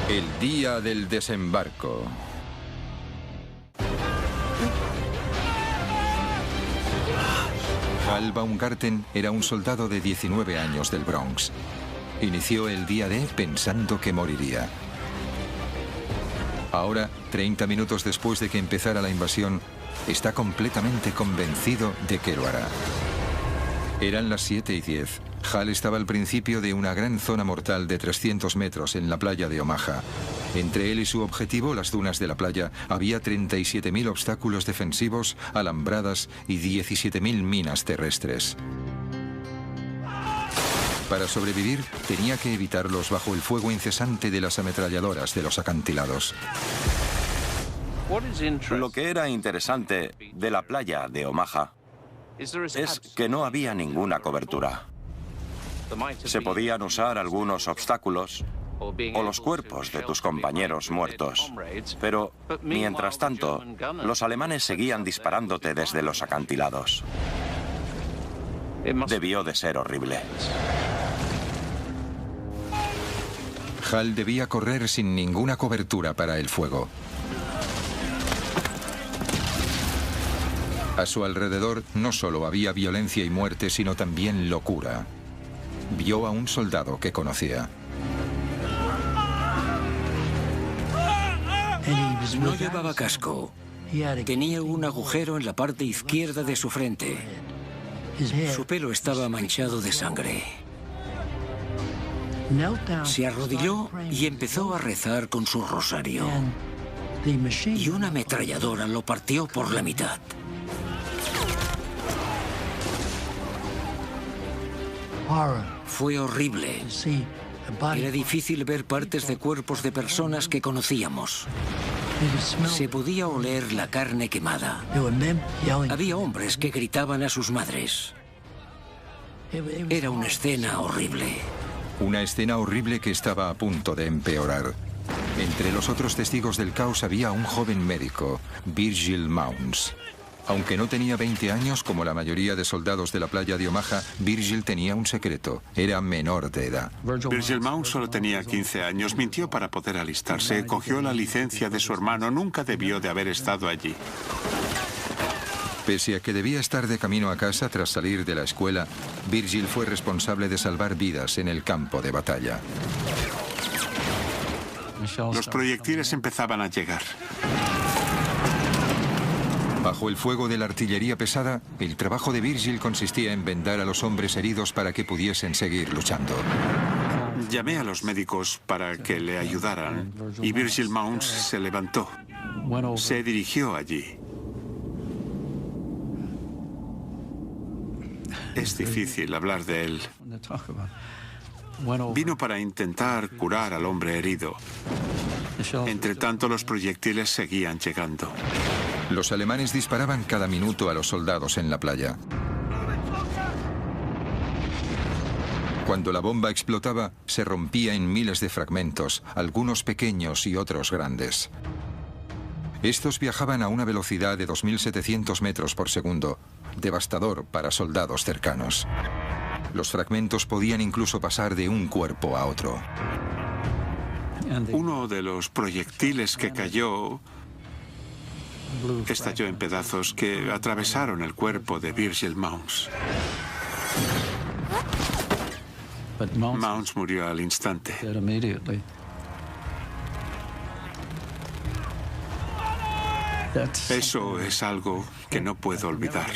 El día del desembarco. Hal Baumgarten era un soldado de 19 años del Bronx. Inició el día D pensando que moriría. Ahora, 30 minutos después de que empezara la invasión, está completamente convencido de que lo hará. Eran las 7:10. Hal estaba al principio de una gran zona mortal de 300 metros en la playa de Omaha. Entre él y su objetivo, las dunas de la playa, había 37.000 obstáculos defensivos, alambradas y 17.000 minas terrestres. Para sobrevivir, tenía que evitarlos bajo el fuego incesante de las ametralladoras de los acantilados. Lo que era interesante de la playa de Omaha es que no había ninguna cobertura. Se podían usar algunos obstáculos o los cuerpos de tus compañeros muertos. Pero, mientras tanto, los alemanes seguían disparándote desde los acantilados. Debió de ser horrible. Hal debía correr sin ninguna cobertura para el fuego. A su alrededor no solo había violencia y muerte, sino también locura. Vio a un soldado que conocía. No llevaba casco. Tenía un agujero en la parte izquierda de su frente. Su pelo estaba manchado de sangre. Se arrodilló y empezó a rezar con su rosario. Y una ametralladora lo partió por la mitad. Fue horrible. Era difícil ver partes de cuerpos de personas que conocíamos. Se podía oler la carne quemada. Había hombres que gritaban a sus madres. Era una escena horrible. Una escena horrible que estaba a punto de empeorar. Entre los otros testigos del caos había un joven médico, Virgil Mounds. Aunque no tenía 20 años, como la mayoría de soldados de la playa de Omaha, Virgil tenía un secreto. Era menor de edad. Virgil Mounds solo tenía 15 años. Mintió para poder alistarse. Cogió la licencia de su hermano. Nunca debió de haber estado allí. Pese a que debía estar de camino a casa tras salir de la escuela, Virgil fue responsable de salvar vidas en el campo de batalla. Los proyectiles empezaban a llegar. Bajo el fuego de la artillería pesada, el trabajo de Virgil consistía en vendar a los hombres heridos para que pudiesen seguir luchando. Llamé a los médicos para que le ayudaran y Virgil Mounds se levantó. Se dirigió allí. Es difícil hablar de él. Vino para intentar curar al hombre herido. Entre tanto, los proyectiles seguían llegando. Los alemanes disparaban cada minuto a los soldados en la playa. Cuando la bomba explotaba, se rompía en miles de fragmentos, algunos pequeños y otros grandes. Estos viajaban a una velocidad de 2.700 metros por segundo, devastador para soldados cercanos. Los fragmentos podían incluso pasar de un cuerpo a otro. Uno de los proyectiles que cayó estalló en pedazos que atravesaron el cuerpo de Virgil Mounds. Mounds murió al instante. Eso es algo que no puedo olvidar.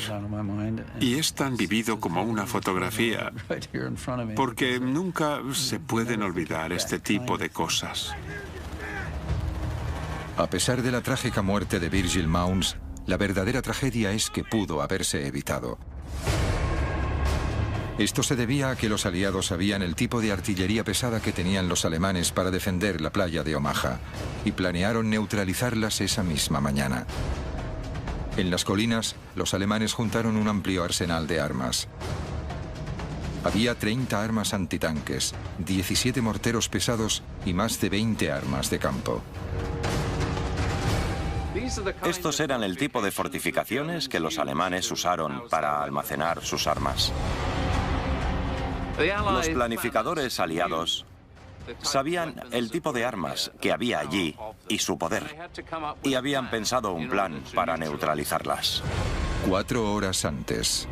Y es tan vivido como una fotografía, porque nunca se pueden olvidar este tipo de cosas. A pesar de la trágica muerte de Virgil Mounds, la verdadera tragedia es que pudo haberse evitado. Esto se debía a que los aliados sabían el tipo de artillería pesada que tenían los alemanes para defender la playa de Omaha y planearon neutralizarlas esa misma mañana. En las colinas, los alemanes juntaron un amplio arsenal de armas. Había 30 armas antitanques, 17 morteros pesados y más de 20 armas de campo. Estos eran el tipo de fortificaciones que los alemanes usaron para almacenar sus armas. Los planificadores aliados sabían el tipo de armas que había allí y su poder, y habían pensado un plan para neutralizarlas. 4 horas antes.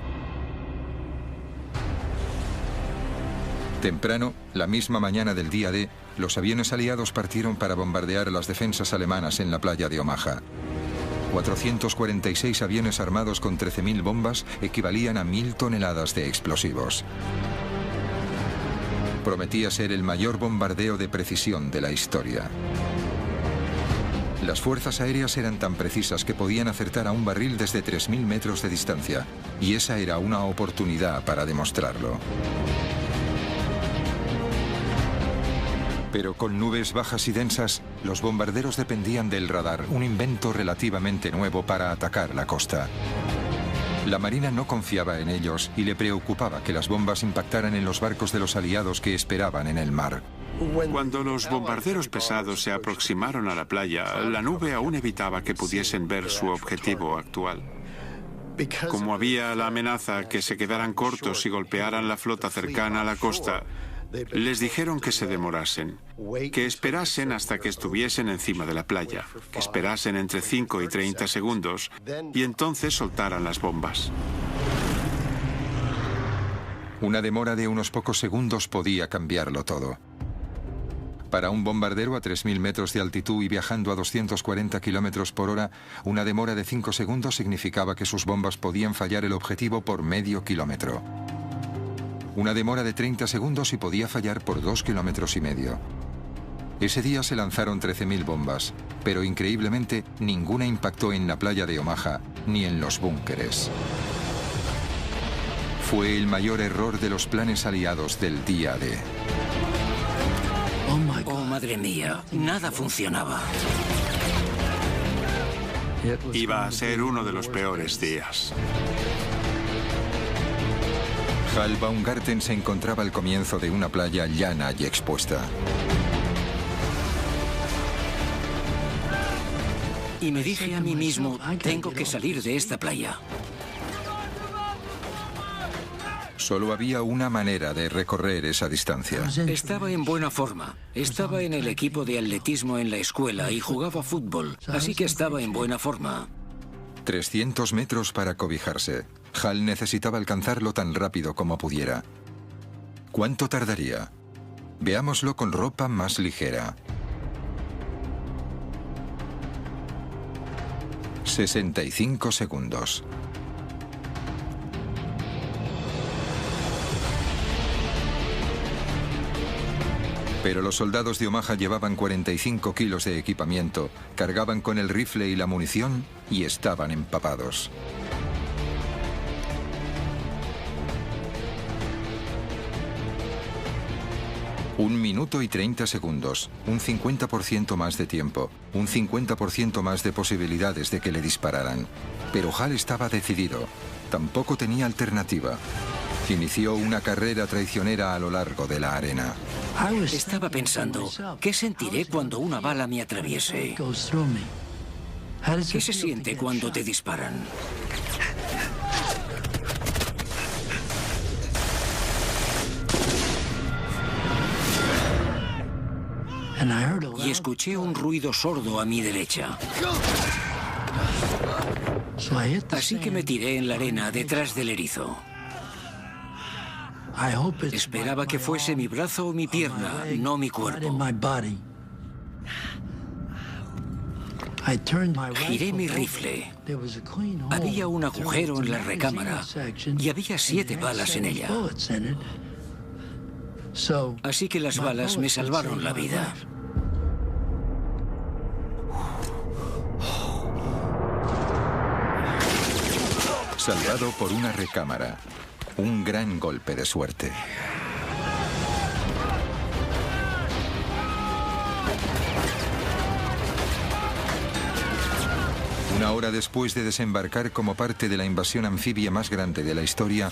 Temprano, la misma mañana del día D, los aviones aliados partieron para bombardear las defensas alemanas en la playa de Omaha. 446 aviones armados con 13.000 bombas equivalían a 1.000 toneladas de explosivos. Prometía ser el mayor bombardeo de precisión de la historia. Las fuerzas aéreas eran tan precisas que podían acertar a un barril desde 3.000 metros de distancia, y esa era una oportunidad para demostrarlo. Pero con nubes bajas y densas, los bombarderos dependían del radar, un invento relativamente nuevo para atacar la costa. La Marina no confiaba en ellos y le preocupaba que las bombas impactaran en los barcos de los aliados que esperaban en el mar. Cuando los bombarderos pesados se aproximaron a la playa, la nube aún evitaba que pudiesen ver su objetivo actual. Como había la amenaza que se quedaran cortos y golpearan la flota cercana a la costa, les dijeron que se demorasen, que esperasen hasta que estuviesen encima de la playa, que esperasen entre 5 y 30 segundos y entonces soltaran las bombas. Una demora de unos pocos segundos podía cambiarlo todo. Para un bombardero a 3.000 metros de altitud y viajando a 240 kilómetros por hora, una demora de 5 segundos significaba que sus bombas podían fallar el objetivo por medio kilómetro. Una demora de 30 segundos y podía fallar por 2,5 kilómetros. Ese día se lanzaron 13.000 bombas, pero increíblemente ninguna impactó en la playa de Omaha ni en los búnkeres. Fue el mayor error de los planes aliados del día D. Oh, madre mía, nada funcionaba. Iba a ser uno de los peores días. Hal Baumgarten se encontraba al comienzo de una playa llana y expuesta. Y me dije a mí mismo, tengo que salir de esta playa. Solo había una manera de recorrer esa distancia. Estaba en buena forma. Estaba en el equipo de atletismo en la escuela y jugaba fútbol, así que estaba en buena forma. 300 metros para cobijarse. Hal necesitaba alcanzarlo tan rápido como pudiera. ¿Cuánto tardaría? Veámoslo con ropa más ligera. 65 segundos. Pero los soldados de Omaha llevaban 45 kilos de equipamiento, cargaban con el rifle y la munición y estaban empapados. Un minuto y 30 segundos, un 50% más de tiempo, un 50% más de posibilidades de que le dispararan. Pero Hal estaba decidido, tampoco tenía alternativa. Inició una carrera traicionera a lo largo de la arena. Estaba pensando, ¿qué sentiré cuando una bala me atraviese? ¿Qué se siente cuando te disparan? Y escuché un ruido sordo a mi derecha. Así que me tiré en la arena detrás del erizo. Esperaba que fuese mi brazo o mi pierna, no mi cuerpo. Giré mi rifle. Había un agujero en la recámara y había 7 balas en ella. Así que las balas me salvaron la vida. Salvado por una recámara. Un gran golpe de suerte. Una hora después de desembarcar como parte de la invasión anfibia más grande de la historia,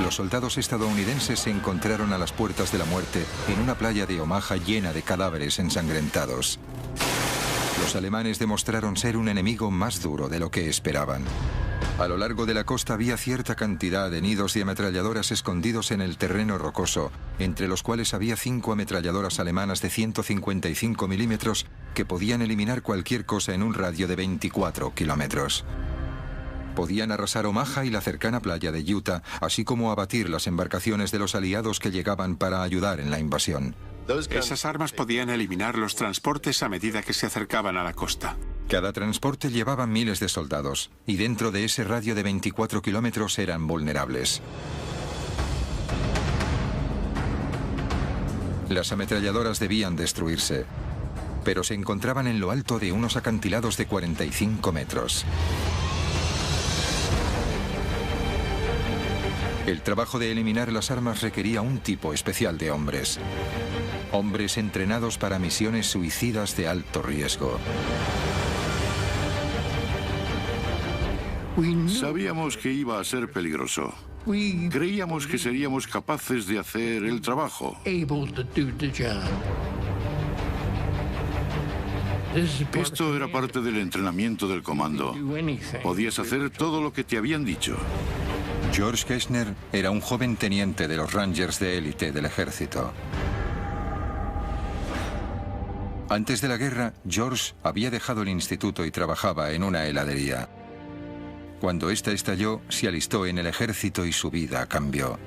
los soldados estadounidenses se encontraron a las puertas de la muerte en una playa de Omaha llena de cadáveres ensangrentados. Los alemanes demostraron ser un enemigo más duro de lo que esperaban. A lo largo de la costa había cierta cantidad de nidos de ametralladoras escondidos en el terreno rocoso, entre los cuales había 5 ametralladoras alemanas de 155 milímetros que podían eliminar cualquier cosa en un radio de 24 kilómetros. Podían arrasar Omaha y la cercana playa de Utah, así como abatir las embarcaciones de los aliados que llegaban para ayudar en la invasión. Esas armas podían eliminar los transportes a medida que se acercaban a la costa. Cada transporte llevaba miles de soldados, y dentro de ese radio de 24 kilómetros eran vulnerables. Las ametralladoras debían destruirse, pero se encontraban en lo alto de unos acantilados de 45 metros. El trabajo de eliminar las armas requería un tipo especial de hombres. Hombres entrenados para misiones suicidas de alto riesgo. Sabíamos que iba a ser peligroso. Creíamos que seríamos capaces de hacer el trabajo. Esto era parte del entrenamiento del comando. Podías hacer todo lo que te habían dicho. George Kessner era un joven teniente de los Rangers de élite del ejército. Antes de la guerra, George había dejado el instituto y trabajaba en una heladería. Cuando esta estalló, se alistó en el ejército y su vida cambió.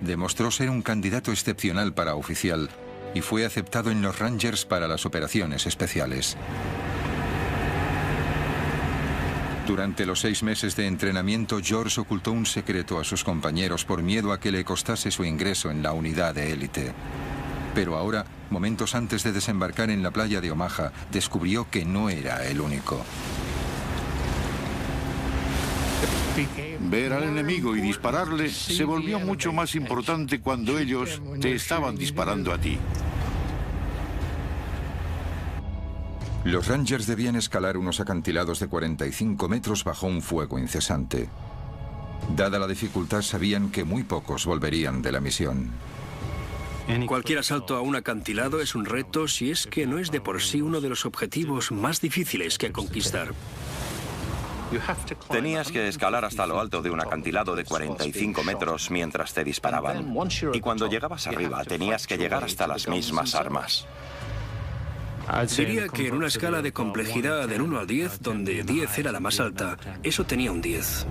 Demostró ser un candidato excepcional para oficial y fue aceptado en los Rangers para las operaciones especiales. Durante los 6 meses de entrenamiento, George ocultó un secreto a sus compañeros por miedo a que le costase su ingreso en la unidad de élite. Pero ahora, momentos antes de desembarcar en la playa de Omaha, descubrió que no era el único. Ver al enemigo y dispararle se volvió mucho más importante cuando ellos te estaban disparando a ti. Los Rangers debían escalar unos acantilados de 45 metros bajo un fuego incesante. Dada la dificultad, sabían que muy pocos volverían de la misión. Cualquier asalto a un acantilado es un reto si es que no es de por sí uno de los objetivos más difíciles que conquistar. Tenías que escalar hasta lo alto de un acantilado de 45 metros mientras te disparaban. Y cuando llegabas arriba, tenías que llegar hasta las mismas armas. Diría que en una escala de complejidad del 1 al 10, donde 10 era la más alta, eso tenía un 10.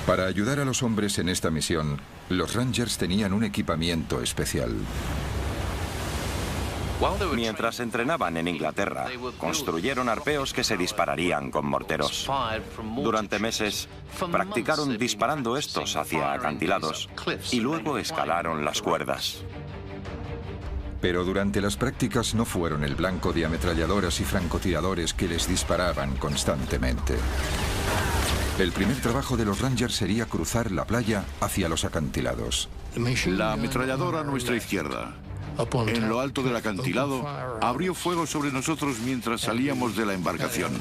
Para ayudar a los hombres en esta misión, los Rangers tenían un equipamiento especial. Mientras entrenaban en Inglaterra, construyeron arpeos que se dispararían con morteros. Durante meses, practicaron disparando estos hacia acantilados y luego escalaron las cuerdas. Pero durante las prácticas no fueron el blanco de ametralladoras y francotiradores que les disparaban constantemente. El primer trabajo de los Rangers sería cruzar la playa hacia los acantilados. La ametralladora a nuestra izquierda, en lo alto del acantilado, abrió fuego sobre nosotros mientras salíamos de la embarcación.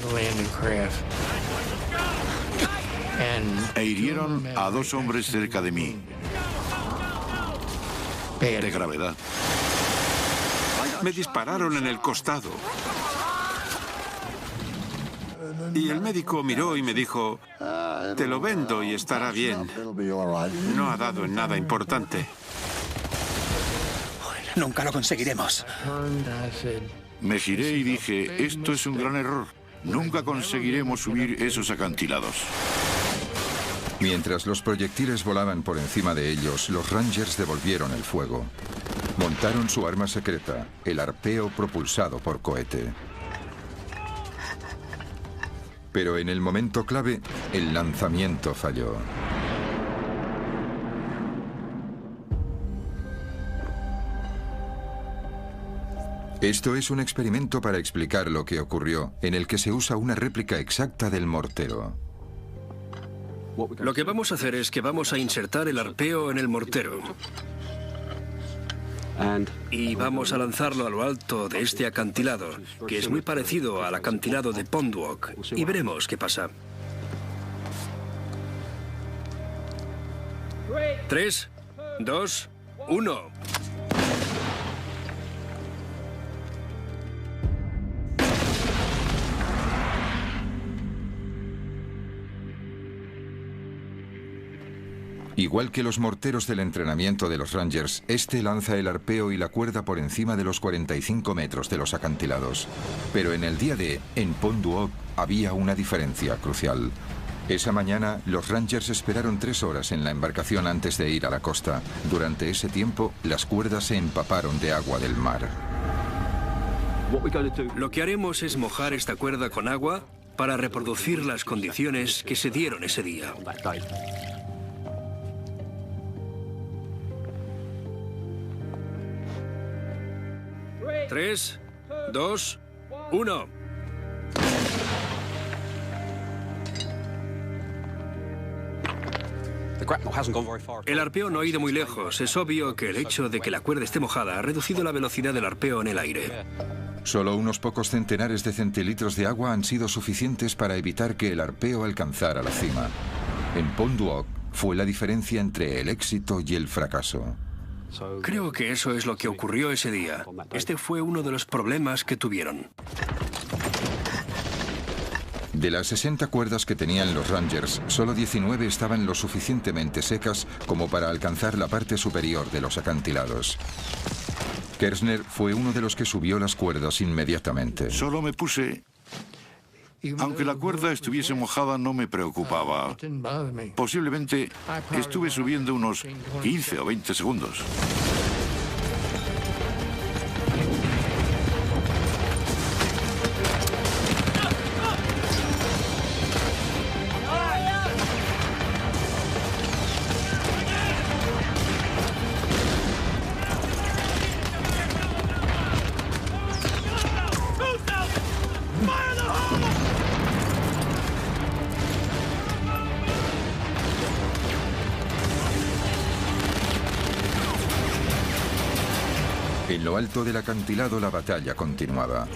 E hirieron a 2 hombres cerca de mí. De gravedad. Me dispararon en el costado. Y el médico miró y me dijo, te lo vendo y estará bien. No ha dado en nada importante. Nunca lo conseguiremos. Me giré y dije, esto es un gran error. Nunca conseguiremos subir esos acantilados. Mientras los proyectiles volaban por encima de ellos, los Rangers devolvieron el fuego. Montaron su arma secreta, el arpeo propulsado por cohete. Pero en el momento clave, el lanzamiento falló. Esto es un experimento para explicar lo que ocurrió, en el que se usa una réplica exacta del mortero. Lo que vamos a hacer es que vamos a insertar el arpeo en el mortero. Y vamos a lanzarlo a lo alto de este acantilado, que es muy parecido al acantilado de Pond Walk, y veremos qué pasa. 3, 2, 1. Igual que los morteros del entrenamiento de los Rangers, este lanza el arpeo y la cuerda por encima de los 45 metros de los acantilados. Pero en el día D, en Pond Walk, había una diferencia crucial. Esa mañana, los Rangers esperaron 3 horas en la embarcación antes de ir a la costa. Durante ese tiempo, las cuerdas se empaparon de agua del mar. Lo que haremos es mojar esta cuerda con agua para reproducir las condiciones que se dieron ese día. 3, 2, 1. El arpeo no ha ido muy lejos. Es obvio que el hecho de que la cuerda esté mojada ha reducido la velocidad del arpeo en el aire. Solo unos pocos centenares de centilitros de agua han sido suficientes para evitar que el arpeo alcanzara la cima. En Pond Walk fue la diferencia entre el éxito y el fracaso. Creo que eso es lo que ocurrió ese día. Este fue uno de los problemas que tuvieron. De las 60 cuerdas que tenían los Rangers, solo 19 estaban lo suficientemente secas como para alcanzar la parte superior de los acantilados. Kersner fue uno de los que subió las cuerdas inmediatamente. Solo me puse... Aunque la cuerda estuviese mojada, no me preocupaba. Posiblemente estuve subiendo unos 15 o 20 segundos. En lo alto del acantilado la batalla continuaba.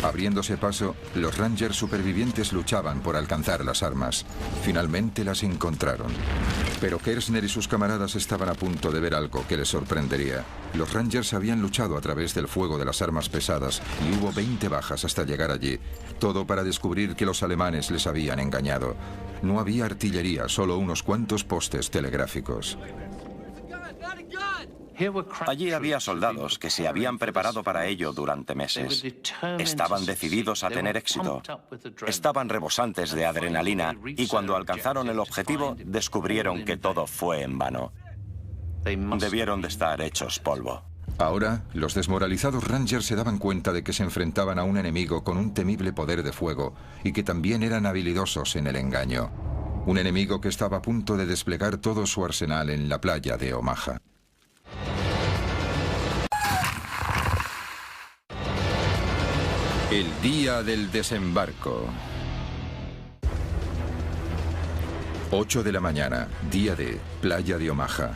Abriéndose paso, los Rangers supervivientes luchaban por alcanzar las armas. Finalmente las encontraron. Pero Kershner y sus camaradas estaban a punto de ver algo que les sorprendería. Los Rangers habían luchado a través del fuego de las armas pesadas y hubo 20 bajas hasta llegar allí. Todo para descubrir que los alemanes les habían engañado. No había artillería, solo unos cuantos postes telegráficos. Allí había soldados que se habían preparado para ello durante meses. Estaban decididos a tener éxito. Estaban rebosantes de adrenalina y cuando alcanzaron el objetivo descubrieron que todo fue en vano. Debieron de estar hechos polvo. Ahora, los desmoralizados Rangers se daban cuenta de que se enfrentaban a un enemigo con un temible poder de fuego y que también eran habilidosos en el engaño. Un enemigo que estaba a punto de desplegar todo su arsenal en la playa de Omaha. El día del desembarco. 8 de la mañana, día de playa de Omaha.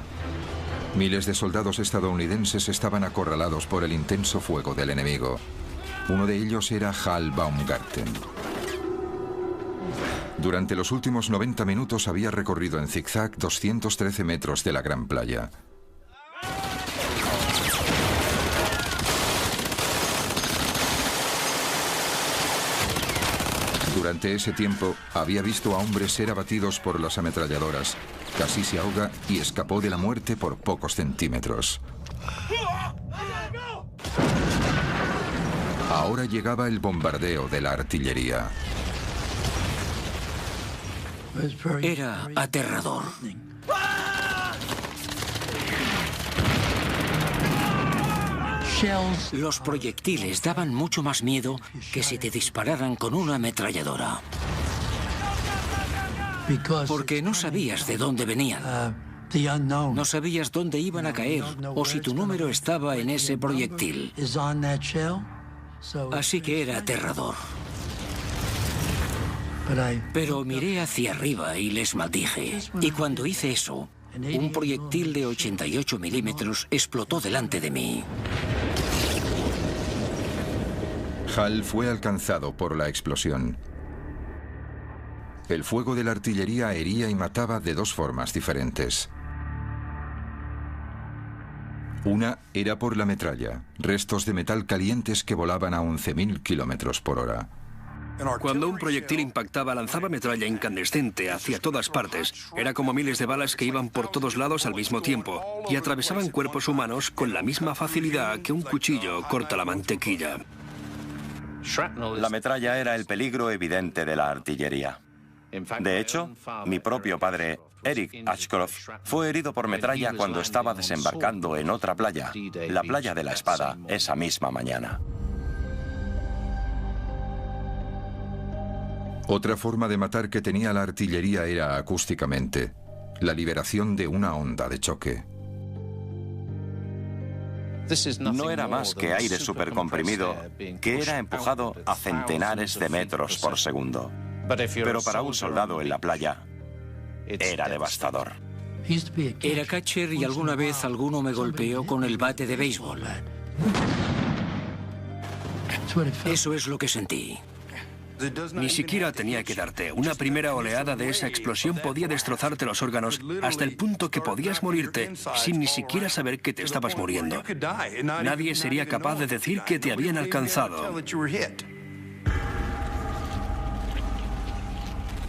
Miles de soldados estadounidenses estaban acorralados por el intenso fuego del enemigo. Uno de ellos era Hal Baumgarten. Durante los últimos 90 minutos había recorrido en zigzag 213 metros de la gran playa. Durante ese tiempo, había visto a hombres ser abatidos por las ametralladoras. Casi se ahoga y escapó de la muerte por pocos centímetros. Ahora llegaba el bombardeo de la artillería. Era aterrador. Los proyectiles daban mucho más miedo que si te dispararan con una ametralladora. Porque no sabías de dónde venían. No sabías dónde iban a caer o si tu número estaba en ese proyectil. Así que era aterrador. Pero miré hacia arriba y les maldije. Y cuando hice eso, un proyectil de 88 milímetros explotó delante de mí. Hal fue alcanzado por la explosión. El fuego de la artillería hería y mataba de dos formas diferentes. Una era por la metralla, restos de metal calientes que volaban a 11.000 kilómetros por hora. Cuando un proyectil impactaba, lanzaba metralla incandescente hacia todas partes. Era como miles de balas que iban por todos lados al mismo tiempo y atravesaban cuerpos humanos con la misma facilidad que un cuchillo corta la mantequilla. La metralla era el peligro evidente de la artillería. De hecho, mi propio padre, Eric Ashcroft, fue herido por metralla cuando estaba desembarcando en otra playa, la playa de la Espada, esa misma mañana. Otra forma de matar que tenía la artillería era acústicamente, la liberación de una onda de choque. No era más que aire supercomprimido que era empujado a centenares de metros por segundo. Pero para un soldado en la playa, era devastador. Era catcher y alguna vez alguno me golpeó con el bate de béisbol. Eso es lo que sentí. Ni siquiera tenía que darte. Una primera oleada de esa explosión podía destrozarte los órganos hasta el punto que podías morirte sin ni siquiera saber que te estabas muriendo. Nadie sería capaz de decir que te habían alcanzado.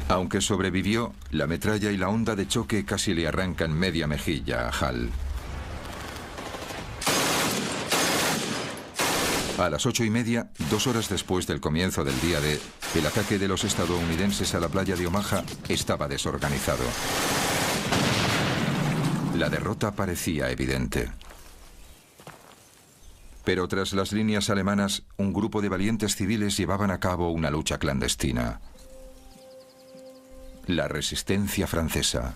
Aunque sobrevivió, la metralla y la onda de choque casi le arrancan media mejilla a Hal. A las 8:30, 2 horas después del comienzo del día D, el ataque de los estadounidenses a la playa de Omaha estaba desorganizado. La derrota parecía evidente. Pero tras las líneas alemanas, un grupo de valientes civiles llevaban a cabo una lucha clandestina. La resistencia francesa.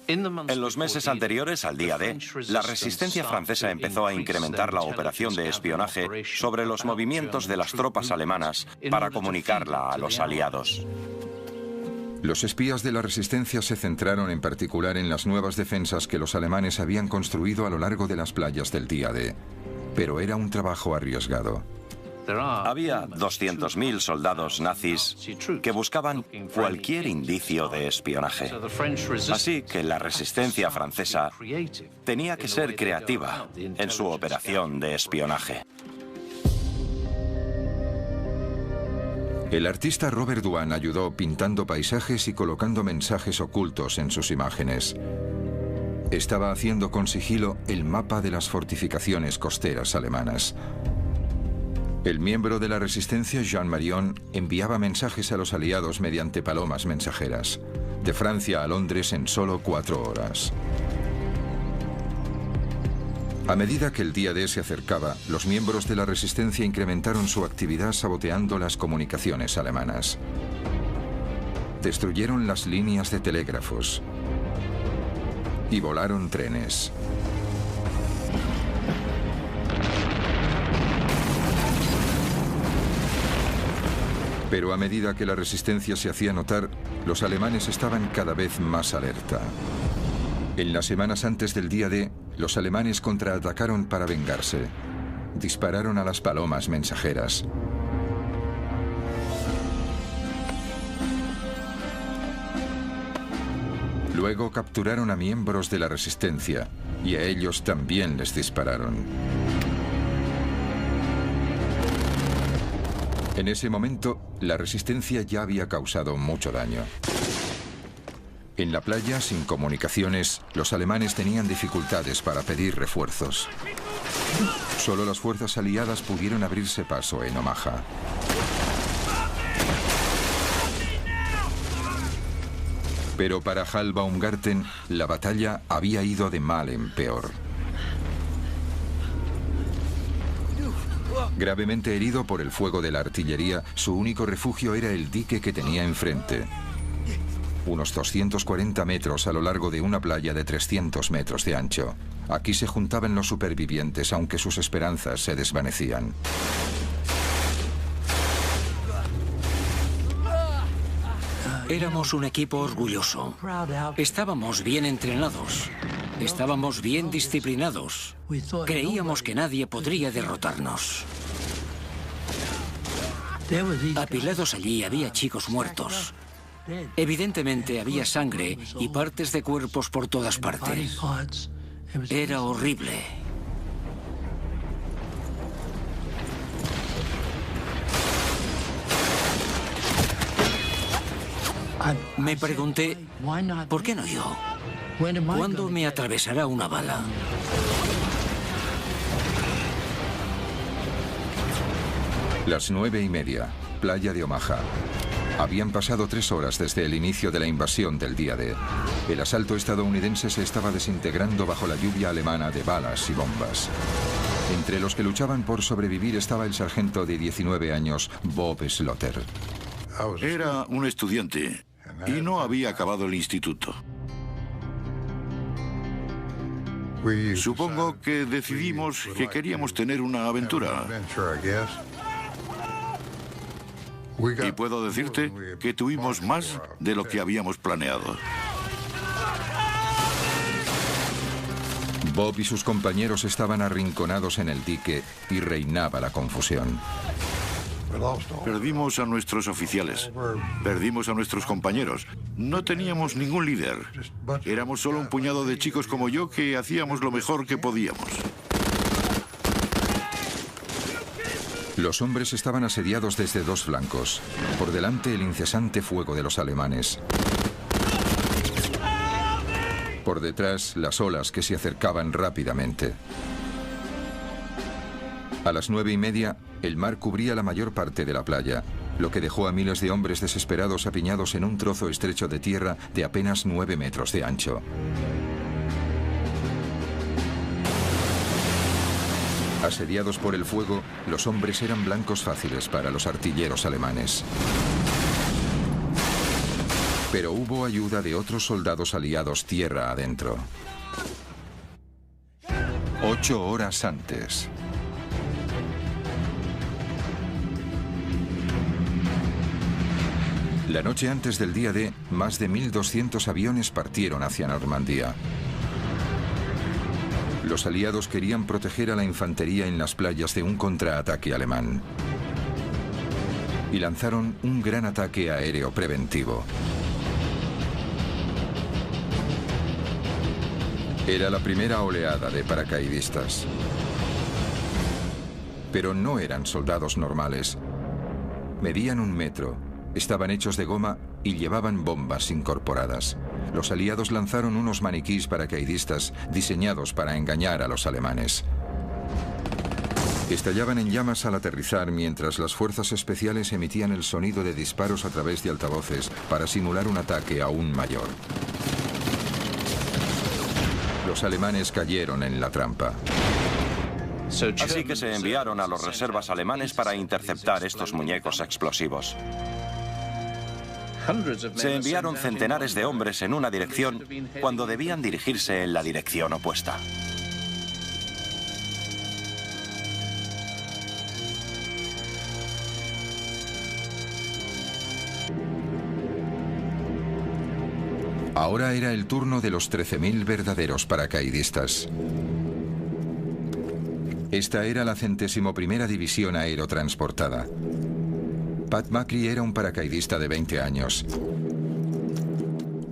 En los meses anteriores al día D, la resistencia francesa empezó a incrementar la operación de espionaje sobre los movimientos de las tropas alemanas para comunicarla a los aliados. Los espías de la resistencia se centraron en particular en las nuevas defensas que los alemanes habían construido a lo largo de las playas del día D, pero era un trabajo arriesgado. Había 200.000 soldados nazis que buscaban cualquier indicio de espionaje. Así que la resistencia francesa tenía que ser creativa en su operación de espionaje. El artista Robert Dwan ayudó pintando paisajes y colocando mensajes ocultos en sus imágenes. Estaba haciendo con sigilo el mapa de las fortificaciones costeras alemanas. El miembro de la resistencia, Jean Marion, enviaba mensajes a los aliados mediante palomas mensajeras, de Francia a Londres en solo 4 horas. A medida que el día D se acercaba, los miembros de la resistencia incrementaron su actividad saboteando las comunicaciones alemanas. Destruyeron las líneas de telégrafos y volaron trenes. Pero a medida que la resistencia se hacía notar, los alemanes estaban cada vez más alerta. En las semanas antes del día D, los alemanes contraatacaron para vengarse. Dispararon a las palomas mensajeras. Luego capturaron a miembros de la resistencia y a ellos también les dispararon. En ese momento, la resistencia ya había causado mucho daño. En la playa, sin comunicaciones, los alemanes tenían dificultades para pedir refuerzos. Solo las fuerzas aliadas pudieron abrirse paso en Omaha. Pero para Hal Baumgarten, la batalla había ido de mal en peor. Gravemente herido por el fuego de la artillería, su único refugio era el dique que tenía enfrente. Unos 240 metros a lo largo de una playa de 300 metros de ancho. Aquí se juntaban los supervivientes, aunque sus esperanzas se desvanecían. Éramos un equipo orgulloso. Estábamos bien entrenados. Estábamos bien disciplinados. Creíamos que nadie podría derrotarnos. Apilados allí había chicos muertos. Evidentemente había sangre y partes de cuerpos por todas partes. Era horrible. Me pregunté, ¿por qué no yo? ¿Cuándo me atravesará una bala? Las 9:30, playa de Omaha. Habían pasado 3 horas desde el inicio de la invasión del día D. El asalto estadounidense se estaba desintegrando bajo la lluvia alemana de balas y bombas. Entre los que luchaban por sobrevivir estaba el sargento de 19 años, Bob Slaughter. Era un estudiante y no había acabado el instituto. Supongo que decidimos que queríamos tener una aventura. Y puedo decirte que tuvimos más de lo que habíamos planeado. Bob y sus compañeros estaban arrinconados en el dique y reinaba la confusión. Perdimos a nuestros oficiales, perdimos a nuestros compañeros. No teníamos ningún líder. Éramos solo un puñado de chicos como yo que hacíamos lo mejor que podíamos. Los hombres estaban asediados desde 2 flancos. Por delante, el incesante fuego de los alemanes. Por detrás, las olas que se acercaban rápidamente. A las 9:30, el mar cubría la mayor parte de la playa, lo que dejó a miles de hombres desesperados apiñados en un trozo estrecho de tierra de apenas 9 metros de ancho. Asediados por el fuego, los hombres eran blancos fáciles para los artilleros alemanes. Pero hubo ayuda de otros soldados aliados tierra adentro. 8 horas antes. La noche antes del día D, más de 1.200 aviones partieron hacia Normandía. Los aliados querían proteger a la infantería en las playas de un contraataque alemán. Y lanzaron un gran ataque aéreo preventivo. Era la primera oleada de paracaidistas. Pero no eran soldados normales. Medían 1 metro, estaban hechos de goma y llevaban bombas incorporadas. Los aliados lanzaron unos maniquís paracaidistas diseñados para engañar a los alemanes. Estallaban en llamas al aterrizar mientras las fuerzas especiales emitían el sonido de disparos a través de altavoces para simular un ataque aún mayor. Los alemanes cayeron en la trampa. Así que se enviaron a los reservas alemanes para interceptar estos muñecos explosivos. Se enviaron centenares de hombres en una dirección cuando debían dirigirse en la dirección opuesta. Ahora era el turno de los 13.000 verdaderos paracaidistas. Esta era la 101ª División Aerotransportada. Pat Macri era un paracaidista de 20 años.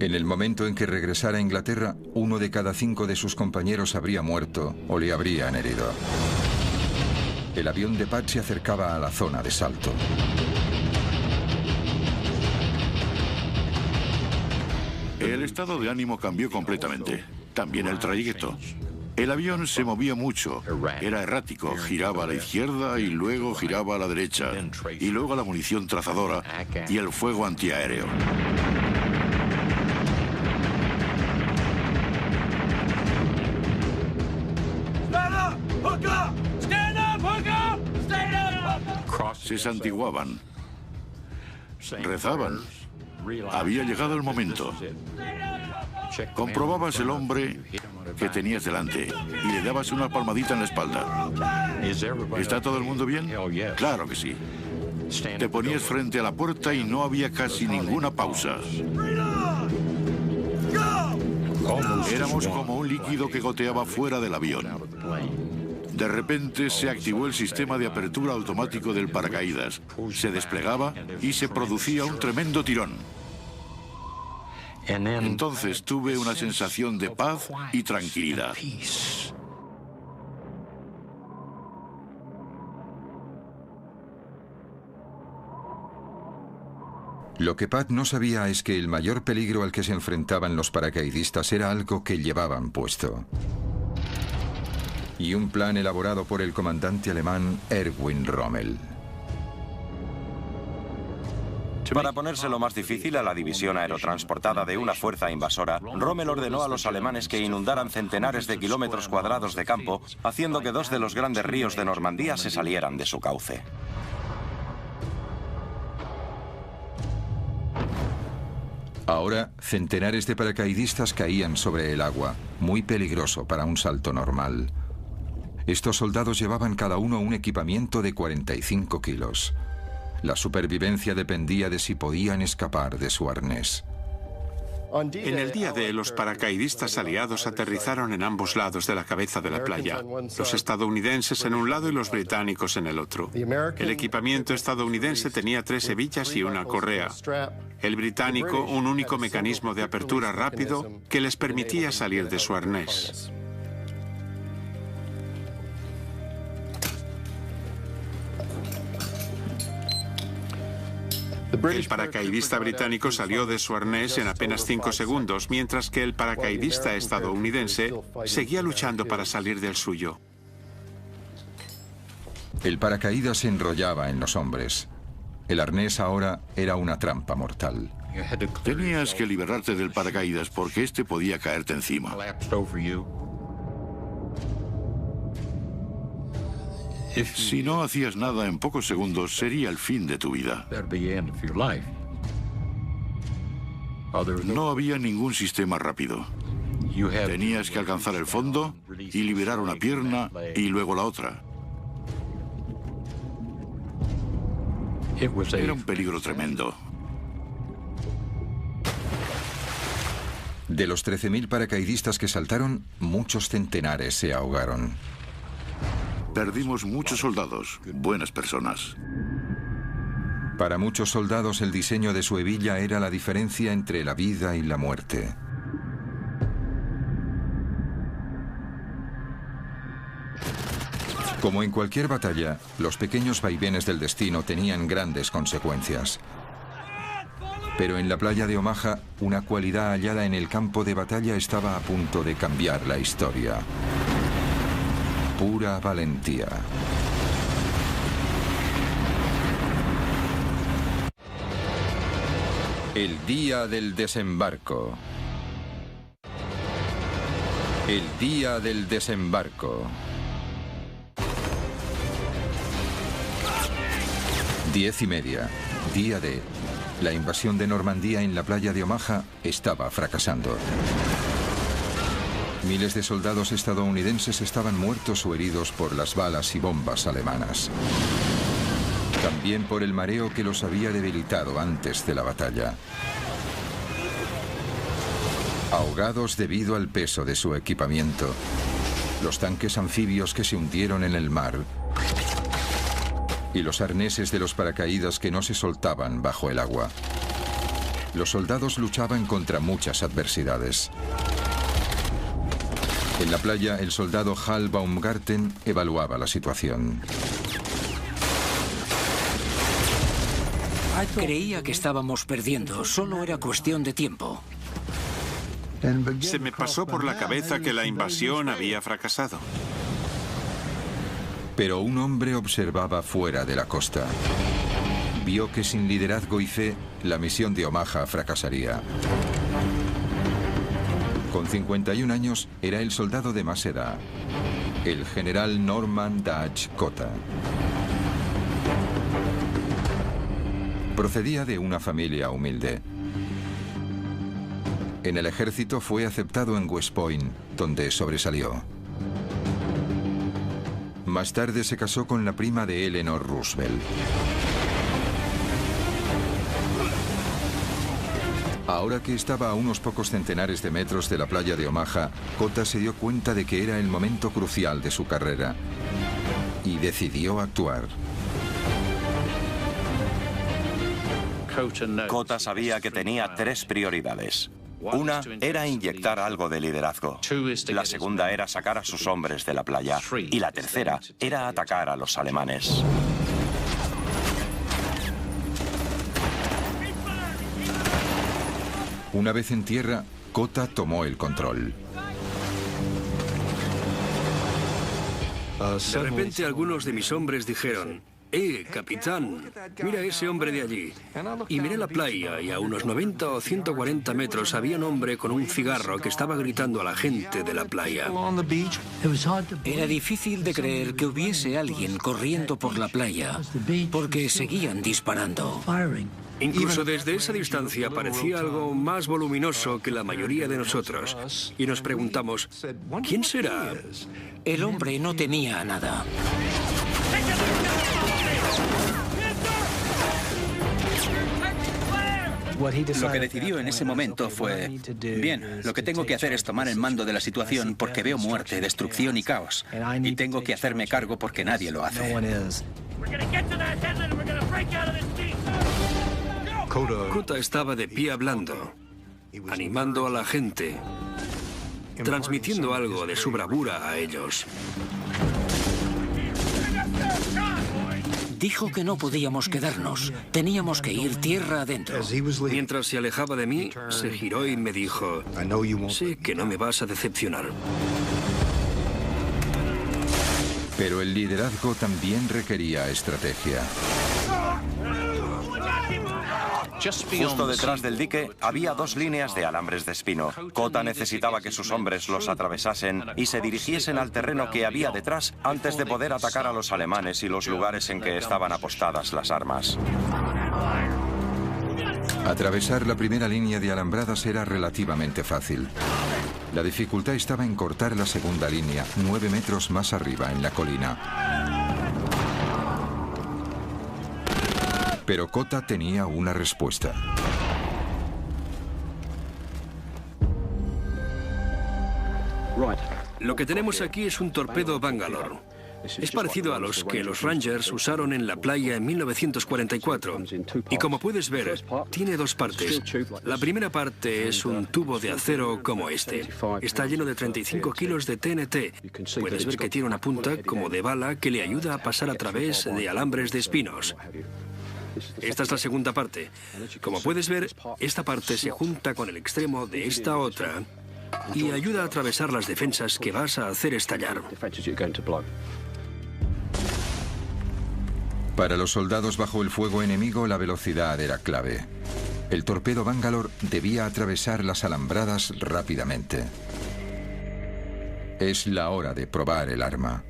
En el momento en que regresara a Inglaterra, 1 de cada 5 de sus compañeros habría muerto o le habrían herido. El avión de Pat se acercaba a la zona de salto. El estado de ánimo cambió completamente. También el trayecto. El avión se movía mucho, era errático, giraba a la izquierda y luego giraba a la derecha, y luego la munición trazadora y el fuego antiaéreo. Se santiguaban, rezaban. Había llegado el momento. Comprobabas el hombre que tenías delante y le dabas una palmadita en la espalda. ¿Está todo el mundo bien? Claro que sí. Te ponías frente a la puerta y no había casi ninguna pausa. Éramos como un líquido que goteaba fuera del avión. De repente se activó el sistema de apertura automático del paracaídas. Se desplegaba y se producía un tremendo tirón. Entonces tuve una sensación de paz y tranquilidad. Lo que Pat no sabía es que el mayor peligro al que se enfrentaban los paracaidistas era algo que llevaban puesto. Y un plan elaborado por el comandante alemán Erwin Rommel. Para ponérselo más difícil a la división aerotransportada de una fuerza invasora, Rommel ordenó a los alemanes que inundaran centenares de kilómetros cuadrados de campo, haciendo que 2 de los grandes ríos de Normandía se salieran de su cauce. Ahora, centenares de paracaidistas caían sobre el agua, muy peligroso para un salto normal. Estos soldados llevaban cada uno un equipamiento de 45 kilos. La supervivencia dependía de si podían escapar de su arnés. En el día D, los paracaidistas aliados aterrizaron en ambos lados de la cabeza de la playa. Los estadounidenses en un lado y los británicos en el otro. El equipamiento estadounidense tenía 3 hebillas y una correa. El británico, un único mecanismo de apertura rápido que les permitía salir de su arnés. El paracaidista británico salió de su arnés en apenas 5 segundos, mientras que el paracaidista estadounidense seguía luchando para salir del suyo. El paracaídas se enrollaba en los hombres. El arnés ahora era una trampa mortal. Tenías que liberarte del paracaídas porque este podía caerte encima. Si no hacías nada en pocos segundos, sería el fin de tu vida. No había ningún sistema rápido. Tenías que alcanzar el fondo y liberar una pierna y luego la otra. Era un peligro tremendo. De los 13.000 paracaidistas que saltaron, muchos centenares se ahogaron. Perdimos muchos soldados, buenas personas. Para muchos soldados el diseño de su hebilla era la diferencia entre la vida y la muerte. Como en cualquier batalla, los pequeños vaivenes del destino tenían grandes consecuencias. Pero en la playa de Omaha, una cualidad hallada en el campo de batalla estaba a punto de cambiar la historia. Pura valentía. El día del desembarco. El día del desembarco. 10:30, día D. La invasión de Normandía en la playa de Omaha estaba fracasando. Miles de soldados estadounidenses estaban muertos o heridos por las balas y bombas alemanas. También por el mareo que los había debilitado antes de la batalla. Ahogados debido al peso de su equipamiento. Los tanques anfibios que se hundieron en el mar. Y los arneses de los paracaídas que no se soltaban bajo el agua. Los soldados luchaban contra muchas adversidades. En la playa, el soldado Hal Baumgarten evaluaba la situación. Creía que estábamos perdiendo, solo era cuestión de tiempo. Se me pasó por la cabeza que la invasión había fracasado. Pero un hombre observaba fuera de la costa. Vio que sin liderazgo y fe, la misión de Omaha fracasaría. Con 51 años, era el soldado de más edad, el general Norman Dutch Cota. Procedía de una familia humilde. En el ejército fue aceptado en West Point, donde sobresalió. Más tarde se casó con la prima de Eleanor Roosevelt. Ahora que estaba a unos pocos centenares de metros de la playa de Omaha, Cota se dio cuenta de que era el momento crucial de su carrera y decidió actuar. Cota sabía que tenía 3 prioridades. Una era inyectar algo de liderazgo. La segunda era sacar a sus hombres de la playa. Y la tercera era atacar a los alemanes. Una vez en tierra, Cota tomó el control. De repente algunos de mis hombres dijeron: capitán, mira ese hombre de allí. Y miré la playa y a unos 90 o 140 metros había un hombre con un cigarro que estaba gritando a la gente de la playa. Era difícil de creer que hubiese alguien corriendo por la playa, porque seguían disparando. Incluso desde esa distancia parecía algo más voluminoso que la mayoría de nosotros. Y nos preguntamos, ¿quién será? El hombre no temía a nada. Lo que decidió en ese momento fue: bien, lo que tengo que hacer es tomar el mando de la situación porque veo muerte, destrucción y caos. Y tengo que hacerme cargo porque nadie lo hace. Cota estaba de pie hablando, animando a la gente, transmitiendo algo de su bravura a ellos. Dijo que no podíamos quedarnos, teníamos que ir tierra adentro. Mientras se alejaba de mí, se giró y me dijo: sé que no me vas a decepcionar. Pero el liderazgo también requería estrategia. Justo detrás del dique había 2 líneas de alambres de espino. Cota necesitaba que sus hombres los atravesasen y se dirigiesen al terreno que había detrás antes de poder atacar a los alemanes y los lugares en que estaban apostadas las armas. Atravesar la primera línea de alambradas era relativamente fácil. La dificultad estaba en cortar la segunda línea, 9 metros más arriba en la colina. Pero Cota tenía una respuesta. Lo que tenemos aquí es un torpedo Bangalore. Es parecido a los que los Rangers usaron en la playa en 1944. Y como puedes ver, tiene dos partes. La primera parte es un tubo de acero como este. Está lleno de 35 kilos de TNT. Puedes ver que tiene una punta como de bala que le ayuda a pasar a través de alambres de espinos. Esta es la segunda parte. Como puedes ver, esta parte se junta con el extremo de esta otra y ayuda a atravesar las defensas que vas a hacer estallar. Para los soldados bajo el fuego enemigo, la velocidad era clave. El torpedo Bangalore debía atravesar las alambradas rápidamente. Es la hora de probar el arma.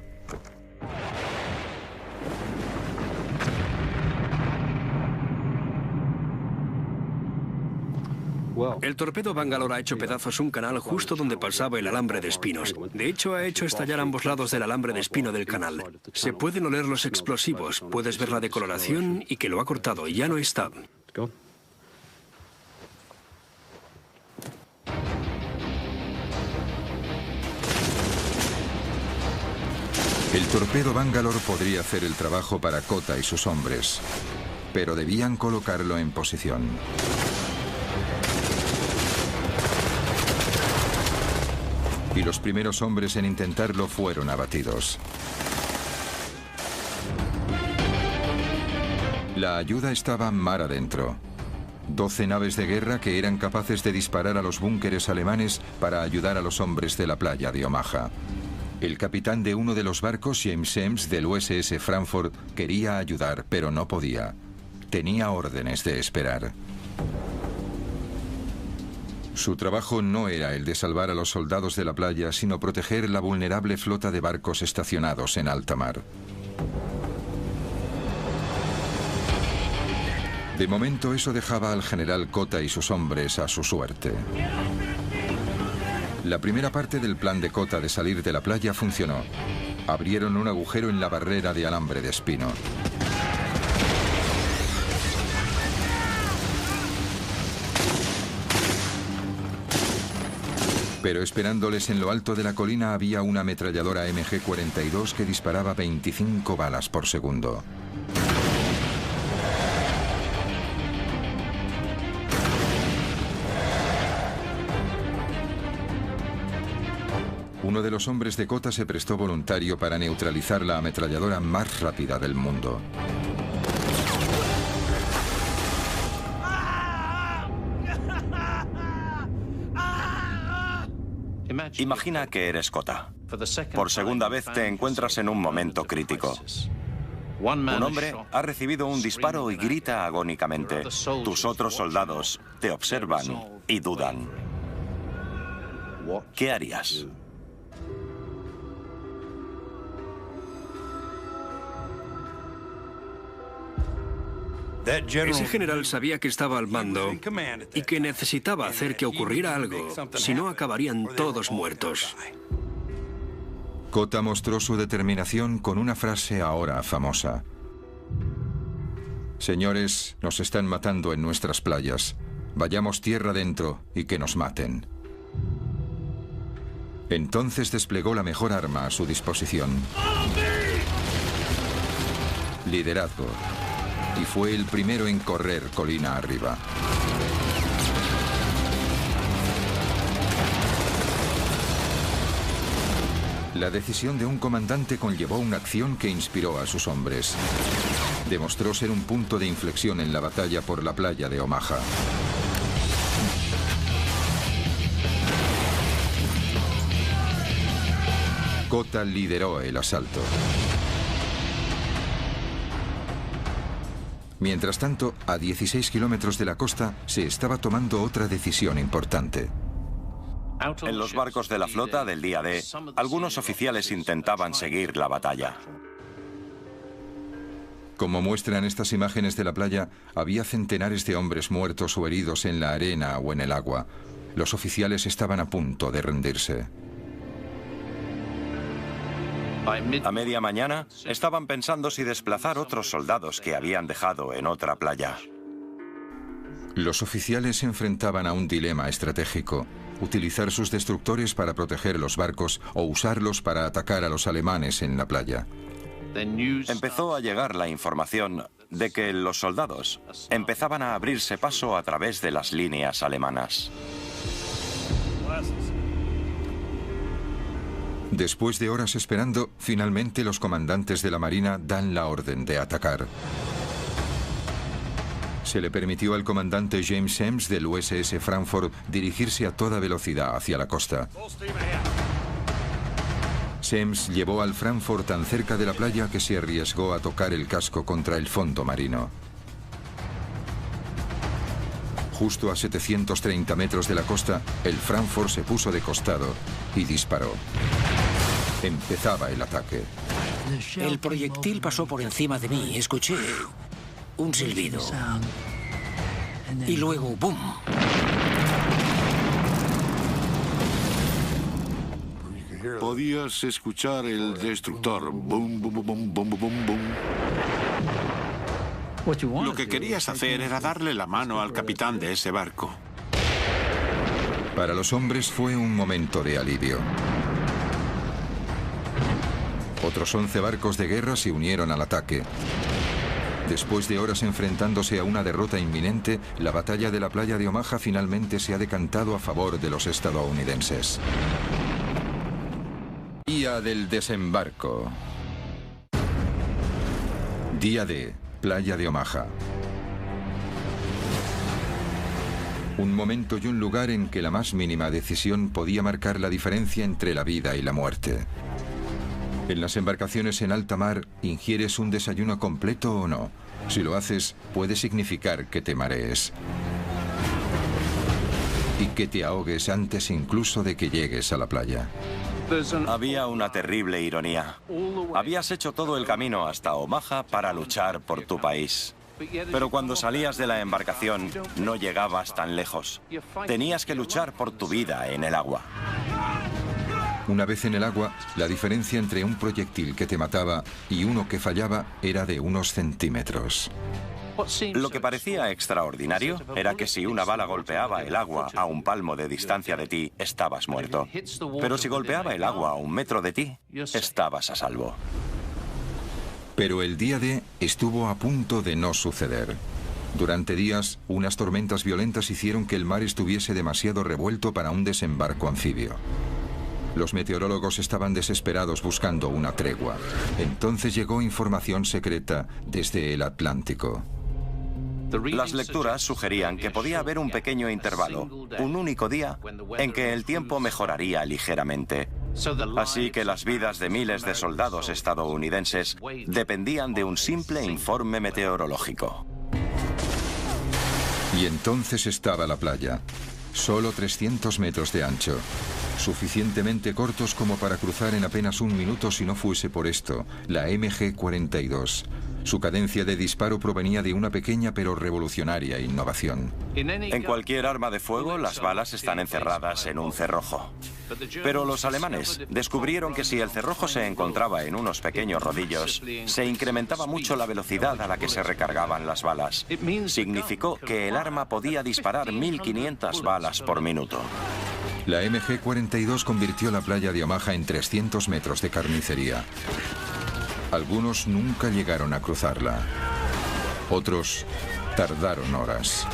El torpedo Bangalore ha hecho pedazos un canal justo donde pasaba el alambre de espinos. De hecho, ha hecho estallar ambos lados del alambre de espino del canal. Se pueden oler los explosivos, puedes ver la decoloración y que lo ha cortado, ya no está. El torpedo Bangalore podría hacer el trabajo para Kota y sus hombres, pero debían colocarlo en posición. Y los primeros hombres en intentarlo fueron abatidos. La ayuda estaba mar adentro. 12 naves de guerra que eran capaces de disparar a los búnkeres alemanes para ayudar a los hombres de la playa de Omaha. El capitán de uno de los barcos, James Eames, del USS Frankfurt, quería ayudar, pero no podía. Tenía órdenes de esperar. Su trabajo no era el de salvar a los soldados de la playa, sino proteger la vulnerable flota de barcos estacionados en alta mar. De momento, eso dejaba al general Kota y sus hombres a su suerte. La primera parte del plan de Kota de salir de la playa funcionó. Abrieron un agujero en la barrera de alambre de espino. Pero esperándoles en lo alto de la colina había una ametralladora MG-42 que disparaba 25 balas por segundo. Uno de los hombres de Kota se prestó voluntario para neutralizar la ametralladora más rápida del mundo. Imagina que eres Kota. Por segunda vez te encuentras en un momento crítico. Un hombre ha recibido un disparo y grita agónicamente. Tus otros soldados te observan y dudan. ¿Qué harías? Ese general sabía que estaba al mando y que necesitaba hacer que ocurriera algo, si no acabarían todos muertos. Kota mostró su determinación con una frase ahora famosa. Señores, nos están matando en nuestras playas. Vayamos tierra adentro y que nos maten. Entonces desplegó la mejor arma a su disposición. Liderazgo. Y fue el primero en correr colina arriba. La decisión de un comandante conllevó una acción que inspiró a sus hombres. Demostró ser un punto de inflexión en la batalla por la playa de Omaha. Kota lideró el asalto. Mientras tanto, a 16 kilómetros de la costa, se estaba tomando otra decisión importante. En los barcos de la flota del día D, algunos oficiales intentaban seguir la batalla. Como muestran estas imágenes de la playa, había centenares de hombres muertos o heridos en la arena o en el agua. Los oficiales estaban a punto de rendirse. A media mañana, estaban pensando si desplazar otros soldados que habían dejado en otra playa. Los oficiales se enfrentaban a un dilema estratégico: utilizar sus destructores para proteger los barcos o usarlos para atacar a los alemanes en la playa. Empezó a llegar la información de que los soldados empezaban a abrirse paso a través de las líneas alemanas. Después de horas esperando, finalmente los comandantes de la Marina dan la orden de atacar. Se le permitió al comandante James Semmes del USS Frankfurt dirigirse a toda velocidad hacia la costa. Semmes llevó al Frankfurt tan cerca de la playa que se arriesgó a tocar el casco contra el fondo marino. Justo a 730 metros de la costa, el Frankfurt se puso de costado y disparó. Empezaba el ataque. El proyectil pasó por encima de mí. Escuché un silbido. Y luego, ¡bum! Podías escuchar el destructor. Bum, bum, bum, bum, bum, bum, bum. Lo que querías hacer era darle la mano al capitán de ese barco. Para los hombres fue un momento de alivio. Otros 11 barcos de guerra se unieron al ataque. Después de horas enfrentándose a una derrota inminente, la batalla de la playa de Omaha finalmente se ha decantado a favor de los estadounidenses. Día del desembarco. Día D, playa de Omaha. Un momento y un lugar en que la más mínima decisión podía marcar la diferencia entre la vida y la muerte. En las embarcaciones en alta mar, ¿ingieres un desayuno completo o no? Si lo haces, puede significar que te marees. Y que te ahogues antes incluso de que llegues a la playa. Había una terrible ironía. Habías hecho todo el camino hasta Omaha para luchar por tu país. Pero cuando salías de la embarcación, no llegabas tan lejos. Tenías que luchar por tu vida en el agua. Una vez en el agua, la diferencia entre un proyectil que te mataba y uno que fallaba era de unos centímetros. Lo que parecía extraordinario era que si una bala golpeaba el agua a un palmo de distancia de ti, estabas muerto. Pero si golpeaba el agua a 1 metro de ti, estabas a salvo. Pero el día D estuvo a punto de no suceder. Durante días, unas tormentas violentas hicieron que el mar estuviese demasiado revuelto para un desembarco anfibio. Los meteorólogos estaban desesperados buscando una tregua. Entonces llegó información secreta desde el Atlántico. Las lecturas sugerían que podía haber un pequeño intervalo, un único día, en que el tiempo mejoraría ligeramente. Así que las vidas de miles de soldados estadounidenses dependían de un simple informe meteorológico. Y entonces estaba la playa. Solo 300 metros de ancho. Suficientemente cortos como para cruzar en apenas 1 minuto si no fuese por esto, la MG-42. Su cadencia de disparo provenía de una pequeña pero revolucionaria innovación. En cualquier arma de fuego, las balas están encerradas en un cerrojo. Pero los alemanes descubrieron que si el cerrojo se encontraba en unos pequeños rodillos, se incrementaba mucho la velocidad a la que se recargaban las balas. Significó que el arma podía disparar 1500 balas por minuto. La MG-42 convirtió la playa de Omaha en 300 metros de carnicería. Algunos nunca llegaron a cruzarla. Otros tardaron horas.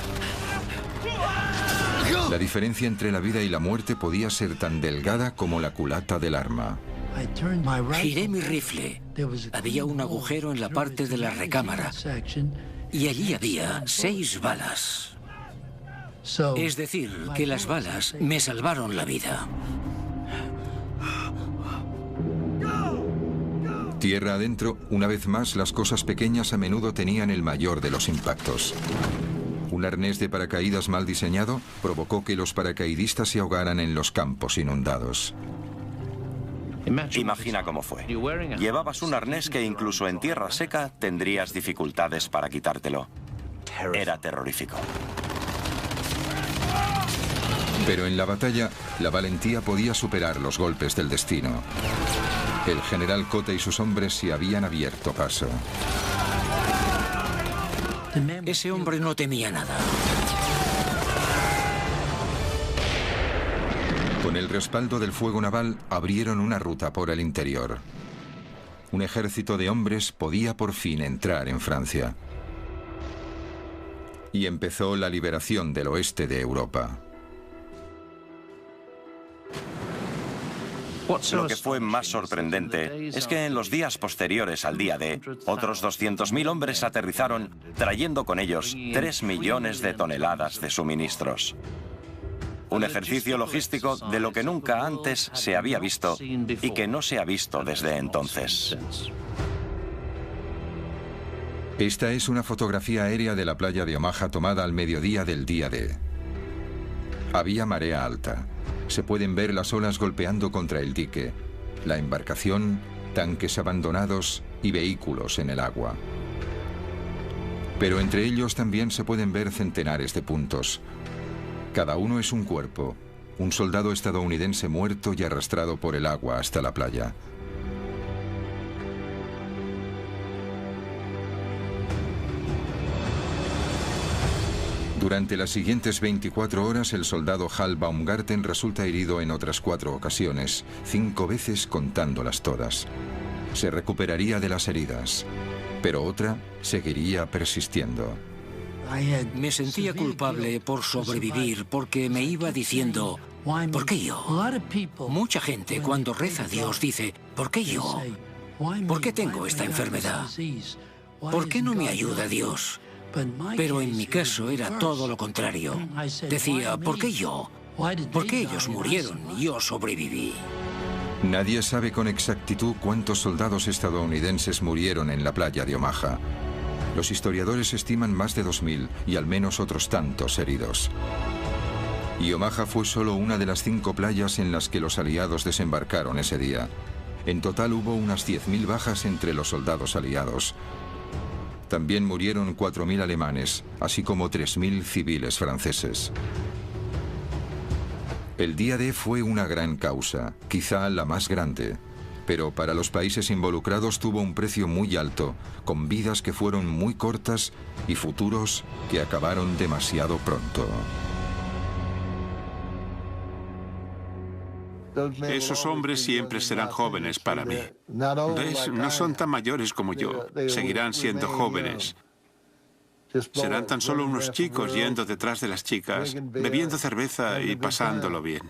La diferencia entre la vida y la muerte podía ser tan delgada como la culata del arma. Giré mi rifle. Había un agujero en la parte de la recámara. Y allí había 6 balas. Es decir, que las balas me salvaron la vida. Tierra adentro, una vez más, las cosas pequeñas a menudo tenían el mayor de los impactos. Un arnés de paracaídas mal diseñado provocó que los paracaidistas se ahogaran en los campos inundados. Imagina cómo fue. Llevabas un arnés que incluso en tierra seca tendrías dificultades para quitártelo. Era terrorífico. Pero en la batalla, la valentía podía superar los golpes del destino. El general Cota y sus hombres se habían abierto paso. Ese hombre no temía nada. Con el respaldo del fuego naval, abrieron una ruta por el interior. Un ejército de hombres podía por fin entrar en Francia. Y empezó la liberación del oeste de Europa. Lo que fue más sorprendente es que en los días posteriores al día D, otros 200.000 hombres aterrizaron trayendo con ellos 3 millones de toneladas de suministros. Un ejercicio logístico de lo que nunca antes se había visto y que no se ha visto desde entonces. Esta es una fotografía aérea de la playa de Omaha tomada al mediodía del día D. Había marea alta. Se pueden ver las olas golpeando contra el dique, la embarcación, tanques abandonados y vehículos en el agua. Pero entre ellos también se pueden ver centenares de puntos. Cada uno es un cuerpo, un soldado estadounidense muerto y arrastrado por el agua hasta la playa. Durante las siguientes 24 horas, el soldado Hal Baumgarten resulta herido en otras 4 ocasiones, 5 veces contándolas todas. Se recuperaría de las heridas, pero otra seguiría persistiendo. Me sentía culpable por sobrevivir porque me iba diciendo, ¿por qué yo? Mucha gente cuando reza a Dios dice, ¿por qué yo? ¿Por qué tengo esta enfermedad? ¿Por qué no me ayuda Dios? Pero en mi caso era todo lo contrario. Decía, ¿por qué yo? ¿Por qué ellos murieron y yo sobreviví? Nadie sabe con exactitud cuántos soldados estadounidenses murieron en la playa de Omaha. Los historiadores estiman más de 2.000 y al menos otros tantos heridos. Y Omaha fue solo una de las 5 playas en las que los aliados desembarcaron ese día. En total hubo unas 10.000 bajas entre los soldados aliados. También murieron 4.000 alemanes, así como 3.000 civiles franceses. El día D fue una gran causa, quizá la más grande, pero para los países involucrados tuvo un precio muy alto, con vidas que fueron muy cortas y futuros que acabaron demasiado pronto. Esos hombres siempre serán jóvenes para mí. ¿Ves? No son tan mayores como yo. Seguirán siendo jóvenes. Serán tan solo unos chicos yendo detrás de las chicas, bebiendo cerveza y pasándolo bien.